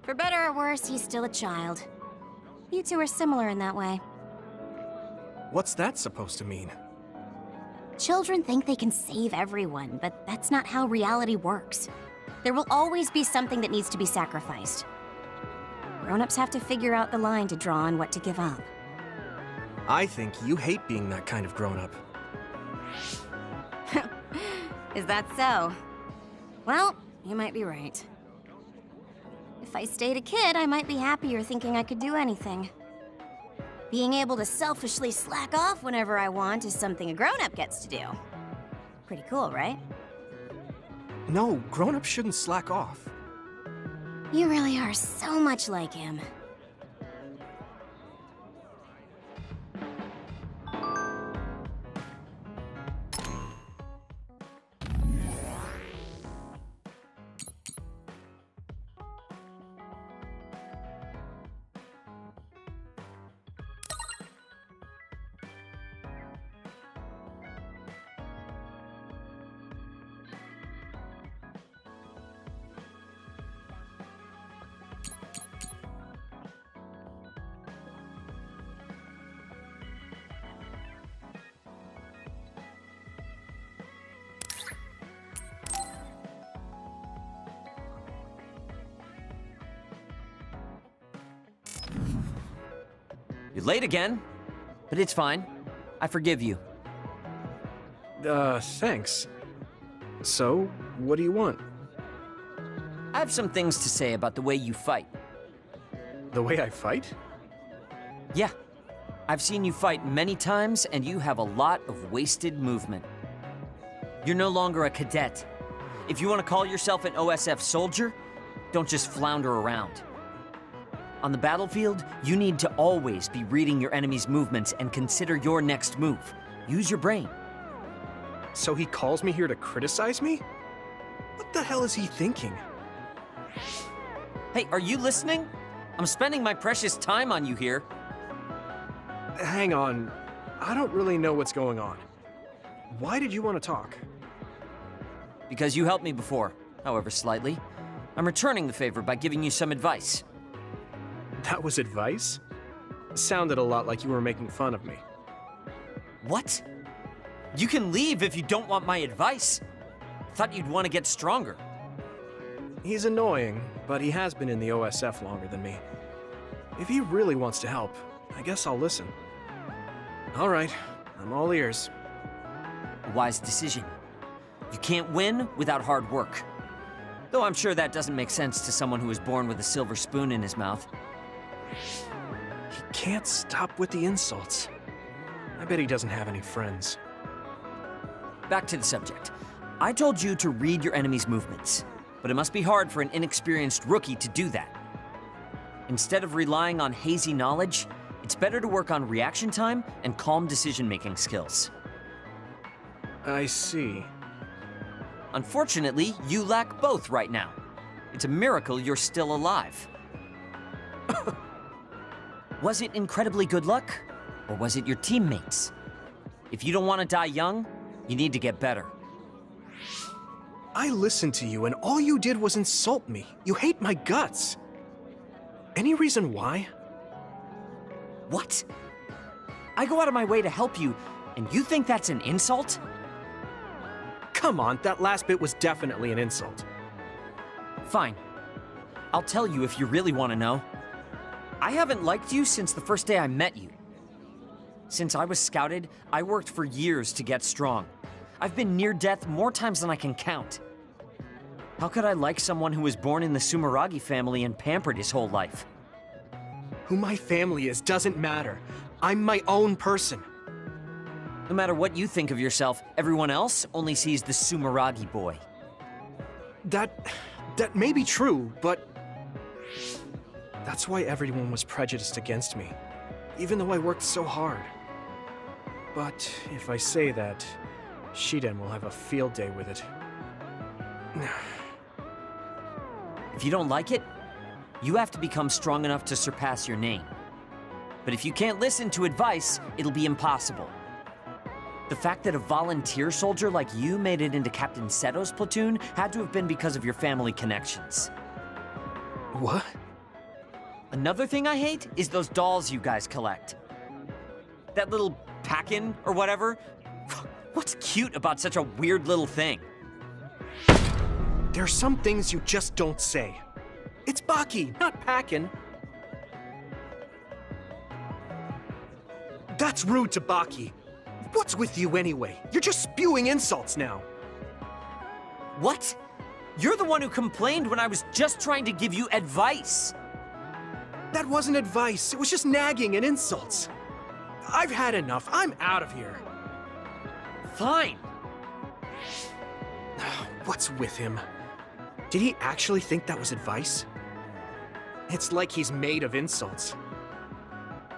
For better or worse, he's still a child. You two are similar in that way. What's that supposed to mean? Children think they can save everyone, but that's not how reality works. There will always be something that needs to be sacrificed. Grown-ups have to figure out the line to draw on what to give up. I think you hate being that kind of grown-up. Is that so? Well, you might be right. If I stayed a kid, I might be happier thinking I could do anything. Being able to selfishly slack off whenever I want is something a grown-up gets to do. Pretty cool, right? No, grown-ups shouldn't slack off. You really are so much like him. You're late again, but it's fine. I forgive you. Thanks. So, what do you want? I have some things to say about the way you fight. The way I fight? Yeah. I've seen you fight many times, and you have a lot of wasted movement. You're no longer a cadet. If you want to call yourself an OSF soldier, don't just flounder around. On the battlefield, you need to always be reading your enemy's movements and consider your next move. Use your brain. So he calls me here to criticize me? What the hell is he thinking? Hey, are you listening? I'm spending my precious time on you here. Hang on. I don't really know what's going on. Why did you want to talk? Because you helped me before, however slightly. I'm returning the favor by giving you some advice. That was advice? Sounded a lot like you were making fun of me. What? You can leave if you don't want my advice. Thought you'd want to get stronger. He's annoying, but he has been in the OSF longer than me. If he really wants to help, I guess I'll listen. All right, I'm all ears. A wise decision. You can't win without hard work. Though I'm sure that doesn't make sense to someone who was born with a silver spoon in his mouth. He can't stop with the insults. I bet he doesn't have any friends. Back to the subject. I told you to read your enemy's movements, but it must be hard for an inexperienced rookie to do that. Instead of relying on hazy knowledge, it's better to work on reaction time and calm decision-making skills. I see. Unfortunately, you lack both right now. It's a miracle you're still alive. Was it incredibly good luck, or was it your teammates? If you don't want to die young, you need to get better. I listened to you, and all you did was insult me. You hate my guts. Any reason why? What? I go out of my way to help you, and you think that's an insult? Come on, that last bit was definitely an insult. Fine. I'll tell you if you really want to know. I haven't liked you since the first day I met you. Since I was scouted, I worked for years to get strong. I've been near death more times than I can count. How could I like someone who was born in the Sumeragi family and pampered his whole life? Who my family is doesn't matter. I'm my own person. No matter what you think of yourself, everyone else only sees the Sumeragi boy. That may be true, but that's why everyone was prejudiced against me, even though I worked so hard. But if I say that, Shiden will have a field day with it. If you don't like it, you have to become strong enough to surpass your name. But if you can't listen to advice, it'll be impossible. The fact that a volunteer soldier like you made it into Captain Seto's platoon had to have been because of your family connections. What? Another thing I hate is those dolls you guys collect. That little pack-in or whatever. What's cute about such a weird little thing? There are some things you just don't say. It's Baki, not Packin'. That's rude to Baki. What's with you anyway? You're just spewing insults now. What? You're the one who complained when I was just trying to give you advice. That wasn't advice. It was just nagging and insults. I've had enough. I'm out of here. Fine. What's with him? Did he actually think that was advice? It's like he's made of insults.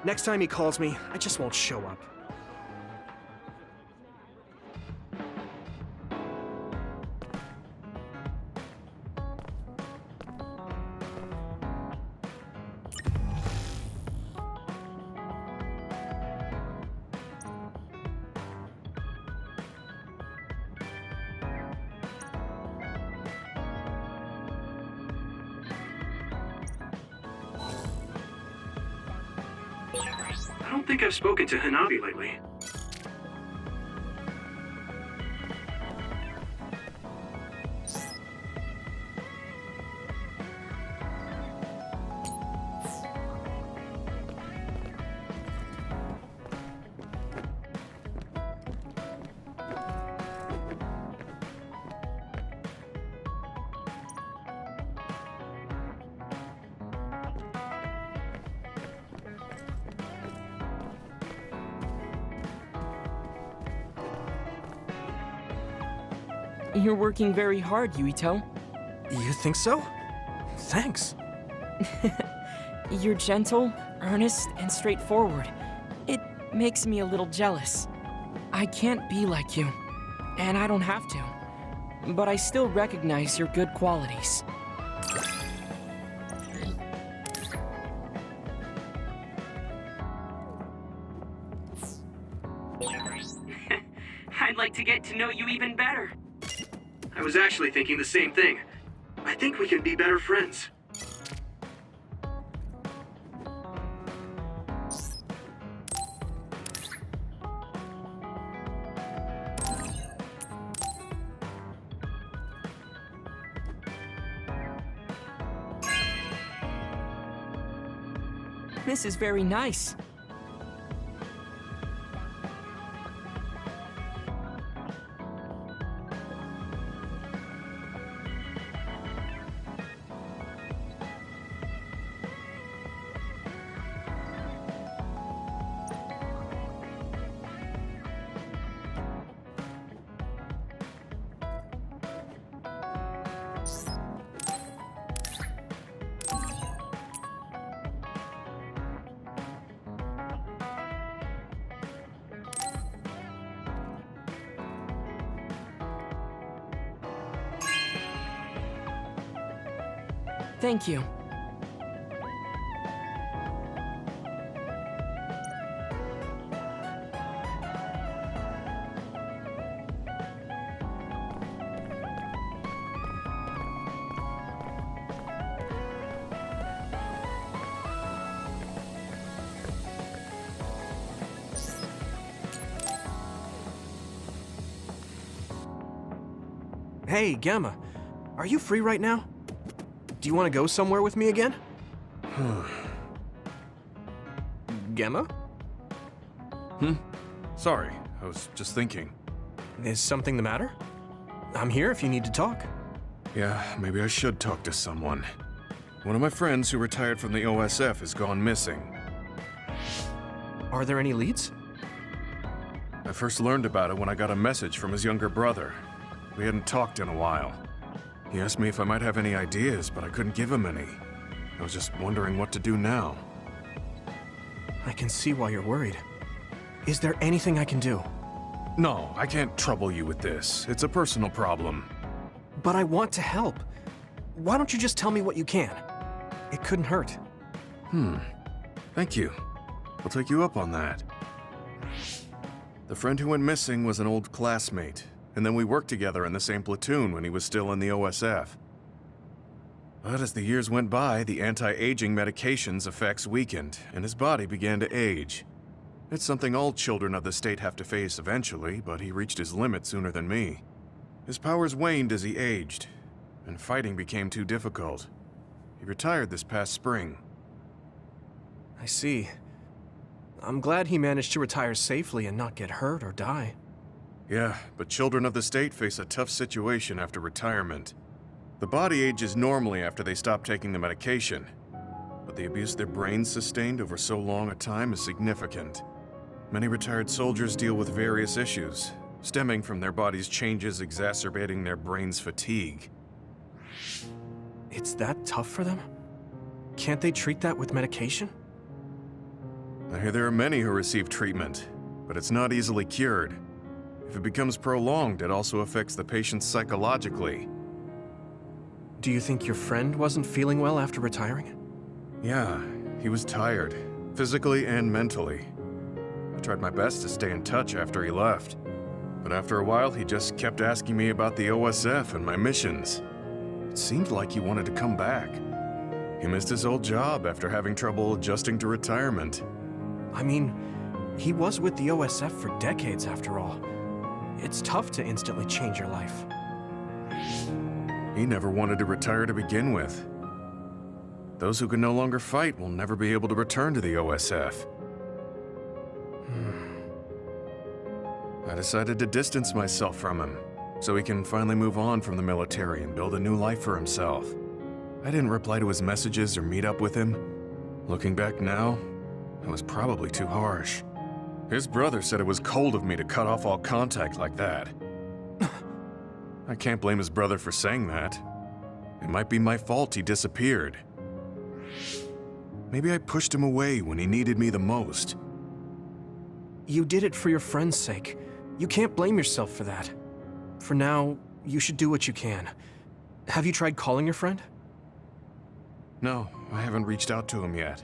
Next time he calls me, I just won't show up. I don't think I've spoken to Hanabi lately. You're working very hard, Yuito. You think so? Thanks. You're gentle, earnest, and straightforward. It makes me a little jealous. I can't be like you, and I don't have to. But I still recognize your good qualities. I'd like to get to know you even better. I was actually thinking the same thing. I think we can be better friends. This is very nice. Thank you. Hey, Gamma. Are you free right now? Do you want to go somewhere with me again? Gamma? Sorry, I was just thinking. Is something the matter? I'm here if you need to talk. Yeah, maybe I should talk to someone. One of my friends who retired from the OSF has gone missing. Are there any leads? I first learned about it when I got a message from his younger brother. We hadn't talked in a while. He asked me if I might have any ideas, but I couldn't give him any. I was just wondering what to do now. I can see why you're worried. Is there anything I can do? No, I can't trouble you with this. It's a personal problem. But I want to help. Why don't you just tell me what you can? It couldn't hurt. Thank you. I'll take you up on that. The friend who went missing was an old classmate, and then we worked together in the same platoon when he was still in the OSF. But as the years went by, the anti-aging medication's effects weakened, and his body began to age. It's something all children of the state have to face eventually, but he reached his limit sooner than me. His powers waned as he aged, and fighting became too difficult. He retired this past spring. I see. I'm glad he managed to retire safely and not get hurt or die. Yeah, but children of the state face a tough situation after retirement. The body ages normally after they stop taking the medication, but the abuse their brains sustained over so long a time is significant. Many retired soldiers deal with various issues, stemming from their body's changes exacerbating their brain's fatigue. It's that tough for them? Can't they treat that with medication? I hear there are many who receive treatment, but it's not easily cured. If it becomes prolonged, it also affects the patient psychologically. Do you think your friend wasn't feeling well after retiring? Yeah, he was tired, physically and mentally. I tried my best to stay in touch after he left, but after a while he just kept asking me about the OSF and my missions. It seemed like he wanted to come back. He missed his old job after having trouble adjusting to retirement. I mean, he was with the OSF for decades after all. It's tough to instantly change your life. He never wanted to retire to begin with. Those who can no longer fight will never be able to return to the OSF. I decided to distance myself from him, so he can finally move on from the military and build a new life for himself. I didn't reply to his messages or meet up with him. Looking back now, I was probably too harsh. His brother said it was cold of me to cut off all contact like that. I can't blame his brother for saying that. It might be my fault he disappeared. Maybe I pushed him away when he needed me the most. You did it for your friend's sake. You can't blame yourself for that. For now, you should do what you can. Have you tried calling your friend? No, I haven't reached out to him yet.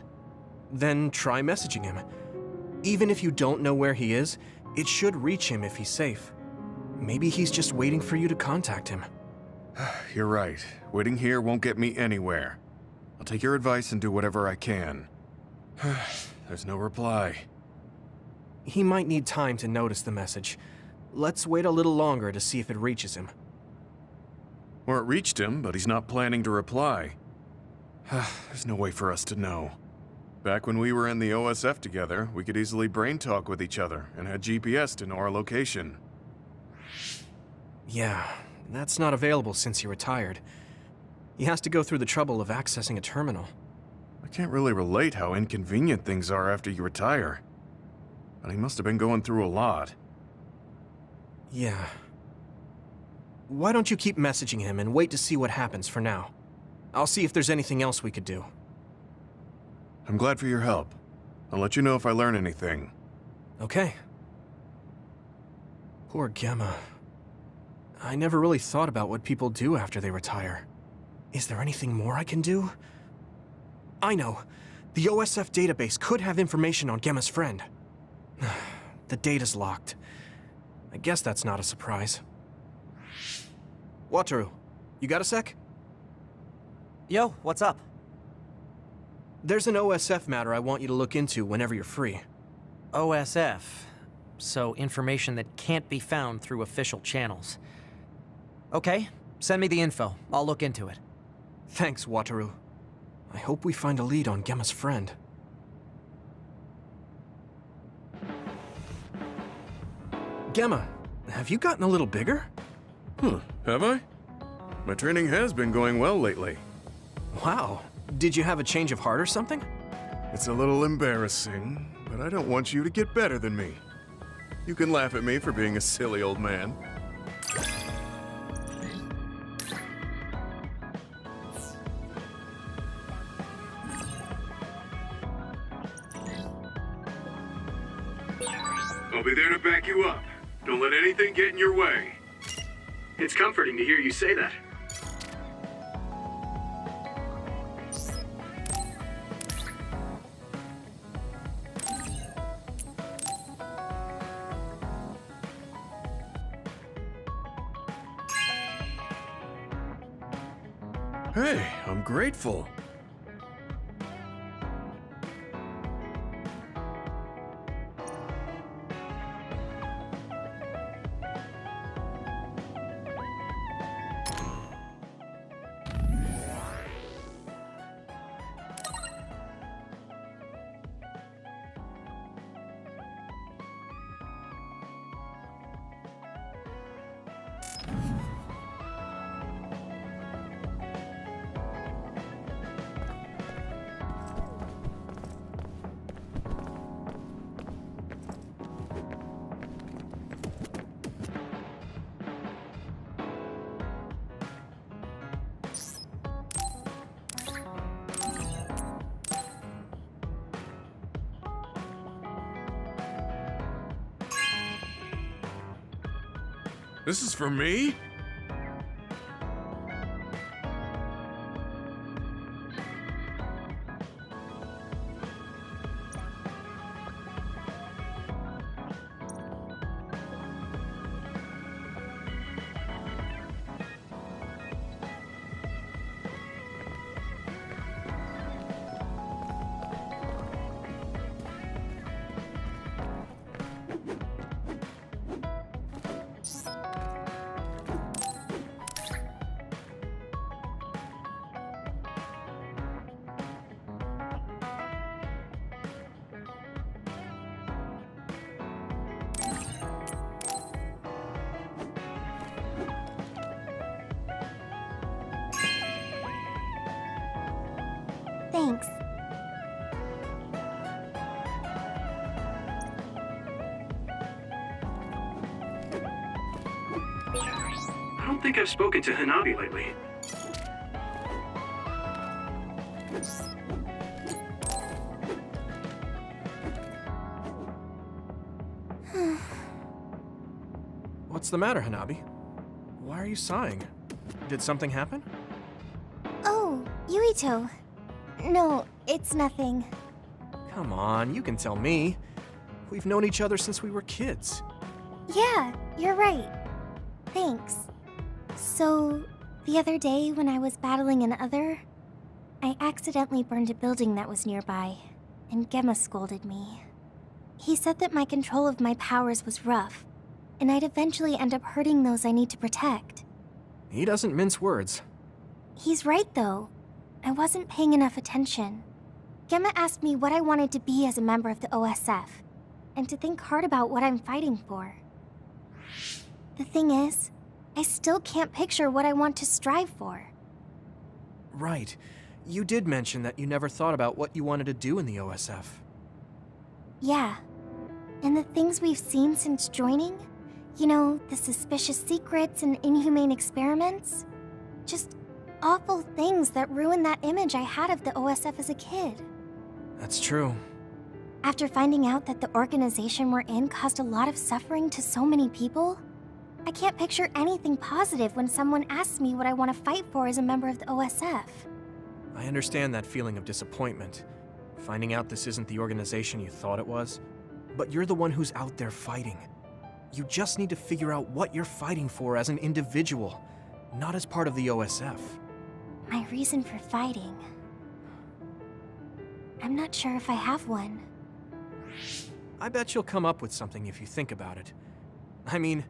Then try messaging him. Even if you don't know where he is, it should reach him if he's safe. Maybe he's just waiting for you to contact him. You're right. Waiting here won't get me anywhere. I'll take your advice and do whatever I can. There's no reply. He might need time to notice the message. Let's wait a little longer to see if it reaches him. Or it reached him, but he's not planning to reply. There's no way for us to know. Back when we were in the OSF together, we could easily brain talk with each other and had GPS to know our location. Yeah, that's not available since he retired. He has to go through the trouble of accessing a terminal. I can't really relate how inconvenient things are after you retire. But he must have been going through a lot. Yeah. Why don't you keep messaging him and wait to see what happens for now? I'll see if there's anything else we could do. I'm glad for your help. I'll let you know if I learn anything. Okay. Poor Gemma. I never really thought about what people do after they retire. Is there anything more I can do? I know. The OSF database could have information on Gemma's friend. The data's locked. I guess that's not a surprise. Wataru, you got a sec? Yo, what's up? There's an OSF matter I want you to look into whenever you're free. OSF. So information that can't be found through official channels. Okay, send me the info. I'll look into it. Thanks, Wataru. I hope we find a lead on Gemma's friend. Gemma, have you gotten a little bigger? Have I? My training has been going well lately. Wow. Did you have a change of heart or something? It's a little embarrassing, but I don't want you to get better than me. You can laugh at me for being a silly old man. I'll be there to back you up. Don't let anything get in your way. It's comforting to hear you say that. Hey, I'm grateful. This is for me? Thanks. don't think I've spoken to Hanabi lately. What's the matter, Hanabi? Why are you sighing? Did something happen? Oh, Yuito. No, it's nothing. Come on, you can tell me. We've known each other since we were kids. Yeah, you're right. Thanks. So, the other day when I was battling an other, I accidentally burned a building that was nearby, and Gemma scolded me. He said that my control of my powers was rough, and I'd eventually end up hurting those I need to protect. He doesn't mince words. He's right, though. I wasn't paying enough attention. Gemma asked me what I wanted to be as a member of the OSF, and to think hard about what I'm fighting for. The thing is, I still can't picture what I want to strive for. Right. You did mention that you never thought about what you wanted to do in the OSF. Yeah. And the things we've seen since joining? You know, the suspicious secrets and inhumane experiments? Just awful things that ruined that image I had of the OSF as a kid. That's true. After finding out that the organization we're in caused a lot of suffering to so many people, I can't picture anything positive when someone asks me what I want to fight for as a member of the OSF. I understand that feeling of disappointment. Finding out this isn't the organization you thought it was. But you're the one who's out there fighting. You just need to figure out what you're fighting for as an individual, not as part of the OSF. My reason for fighting... I'm not sure if I have one. I bet you'll come up with something if you think about it. I mean,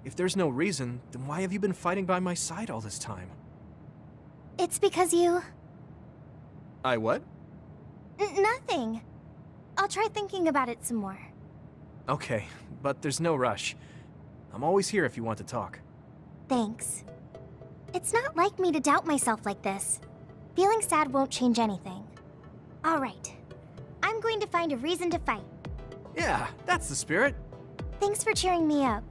if there's no reason, then why have you been fighting by my side all this time? It's because you... I what? Nothing. I'll try thinking about it some more. Okay, but there's no rush. I'm always here if you want to talk. Thanks. It's not like me to doubt myself like this. Feeling sad won't change anything. All right. I'm going to find a reason to fight. Yeah, that's the spirit. Thanks for cheering me up.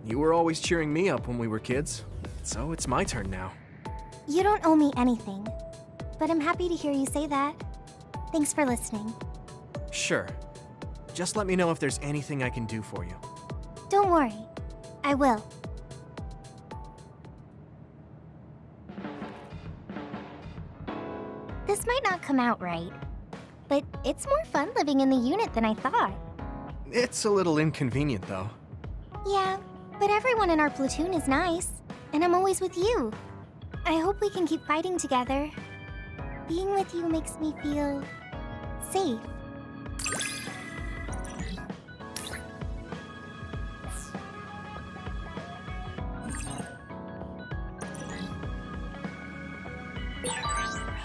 You were always cheering me up when we were kids, so it's my turn now. You don't owe me anything, but I'm happy to hear you say that. Thanks for listening. Sure. Just let me know if there's anything I can do for you. Don't worry. I will. This might not come out right, but it's more fun living in the unit than I thought. It's a little inconvenient, though. Yeah, but everyone in our platoon is nice, and I'm always with you. I hope we can keep fighting together. Being with you makes me feel... safe.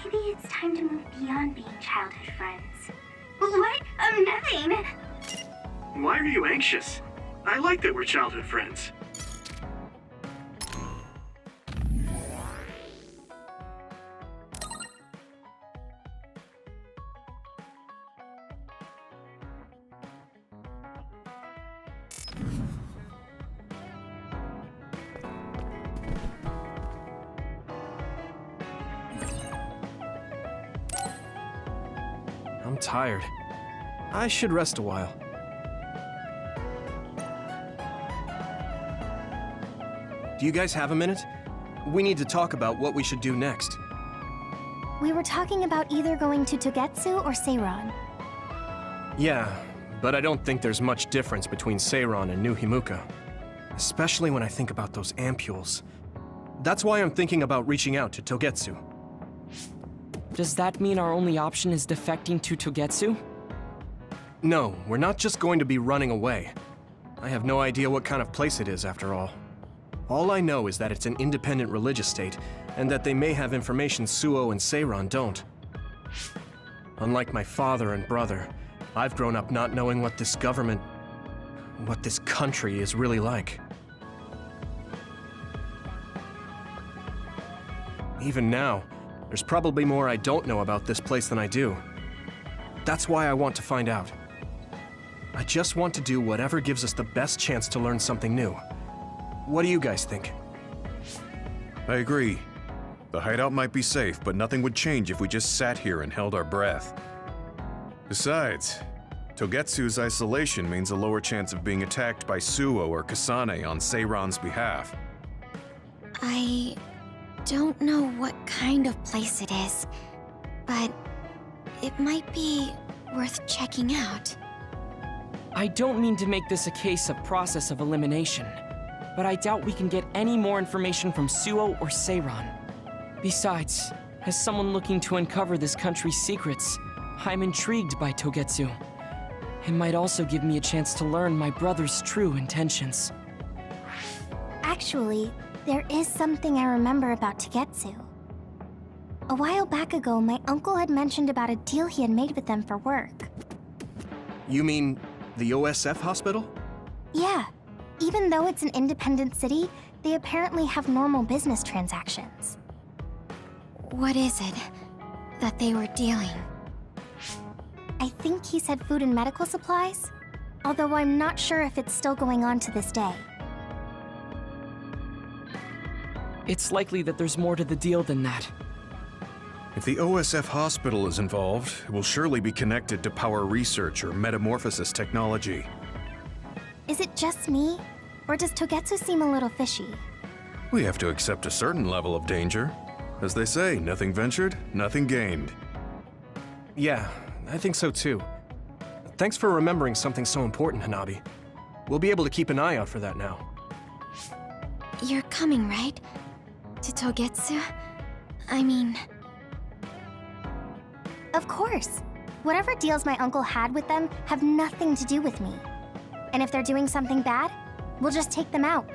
Maybe it's time to move beyond being childhood friends. What? Nothing! Why are you anxious? I like that we're childhood friends. I'm tired. I should rest a while. Do you guys have a minute? We need to talk about what we should do next. We were talking about either going to Togetsu or Seiron. Yeah, but I don't think there's much difference between Seiron and New Himuka. Especially when I think about those ampules. That's why I'm thinking about reaching out to Togetsu. Does that mean our only option is defecting to Togetsu? No, we're not just going to be running away. I have no idea what kind of place it is, after all. All I know is that it's an independent religious state, and that they may have information Suo and Seiron don't. Unlike my father and brother, I've grown up not knowing what this government, what this country is really like. Even now, there's probably more I don't know about this place than I do. That's why I want to find out. I just want to do whatever gives us the best chance to learn something new. What do you guys think? I agree. The hideout might be safe, but nothing would change if we just sat here and held our breath. Besides, Togetsu's isolation means a lower chance of being attacked by Suo or Kasane on Seiran's behalf. I don't know what kind of place it is, but it might be worth checking out. I don't mean to make this a case of process of elimination, but I doubt we can get any more information from Suo or Seiran. Besides, as someone looking to uncover this country's secrets, I'm intrigued by Togetsu. It might also give me a chance to learn my brother's true intentions. Actually, there is something I remember about Togetsu. A while back ago, my uncle had mentioned about a deal he had made with them for work. You mean the OSF hospital? Yeah. Even though it's an independent city, they apparently have normal business transactions. What is it that they were dealing? I think he said food and medical supplies, although I'm not sure if it's still going on to this day. It's likely that there's more to the deal than that. If the OSF hospital is involved, it will surely be connected to power research or metamorphosis technology. Is it just me, or does Togetsu seem a little fishy? We have to accept a certain level of danger. As they say, nothing ventured, nothing gained. Yeah, I think so too. Thanks for remembering something so important, Hanabi. We'll be able to keep an eye out for that now. You're coming, right? To Togetsu? I mean... Of course. Whatever deals my uncle had with them have nothing to do with me. And if they're doing something bad, we'll just take them out.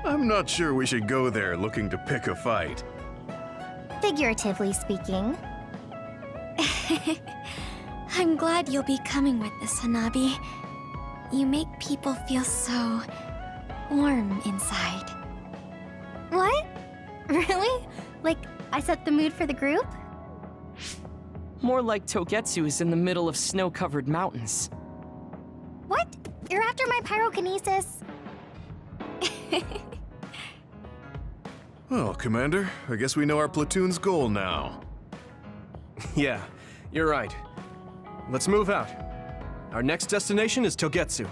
I'm not sure we should go there looking to pick a fight. Figuratively speaking. I'm glad you'll be coming with us, Hanabi. You make people feel so... warm inside. What? Really? Like, I set the mood for the group? More like Togetsu is in the middle of snow-covered mountains. What? You're after my pyrokinesis? Well, Commander, I guess we know our platoon's goal now. Yeah, you're right. Let's move out. Our next destination is Togetsu.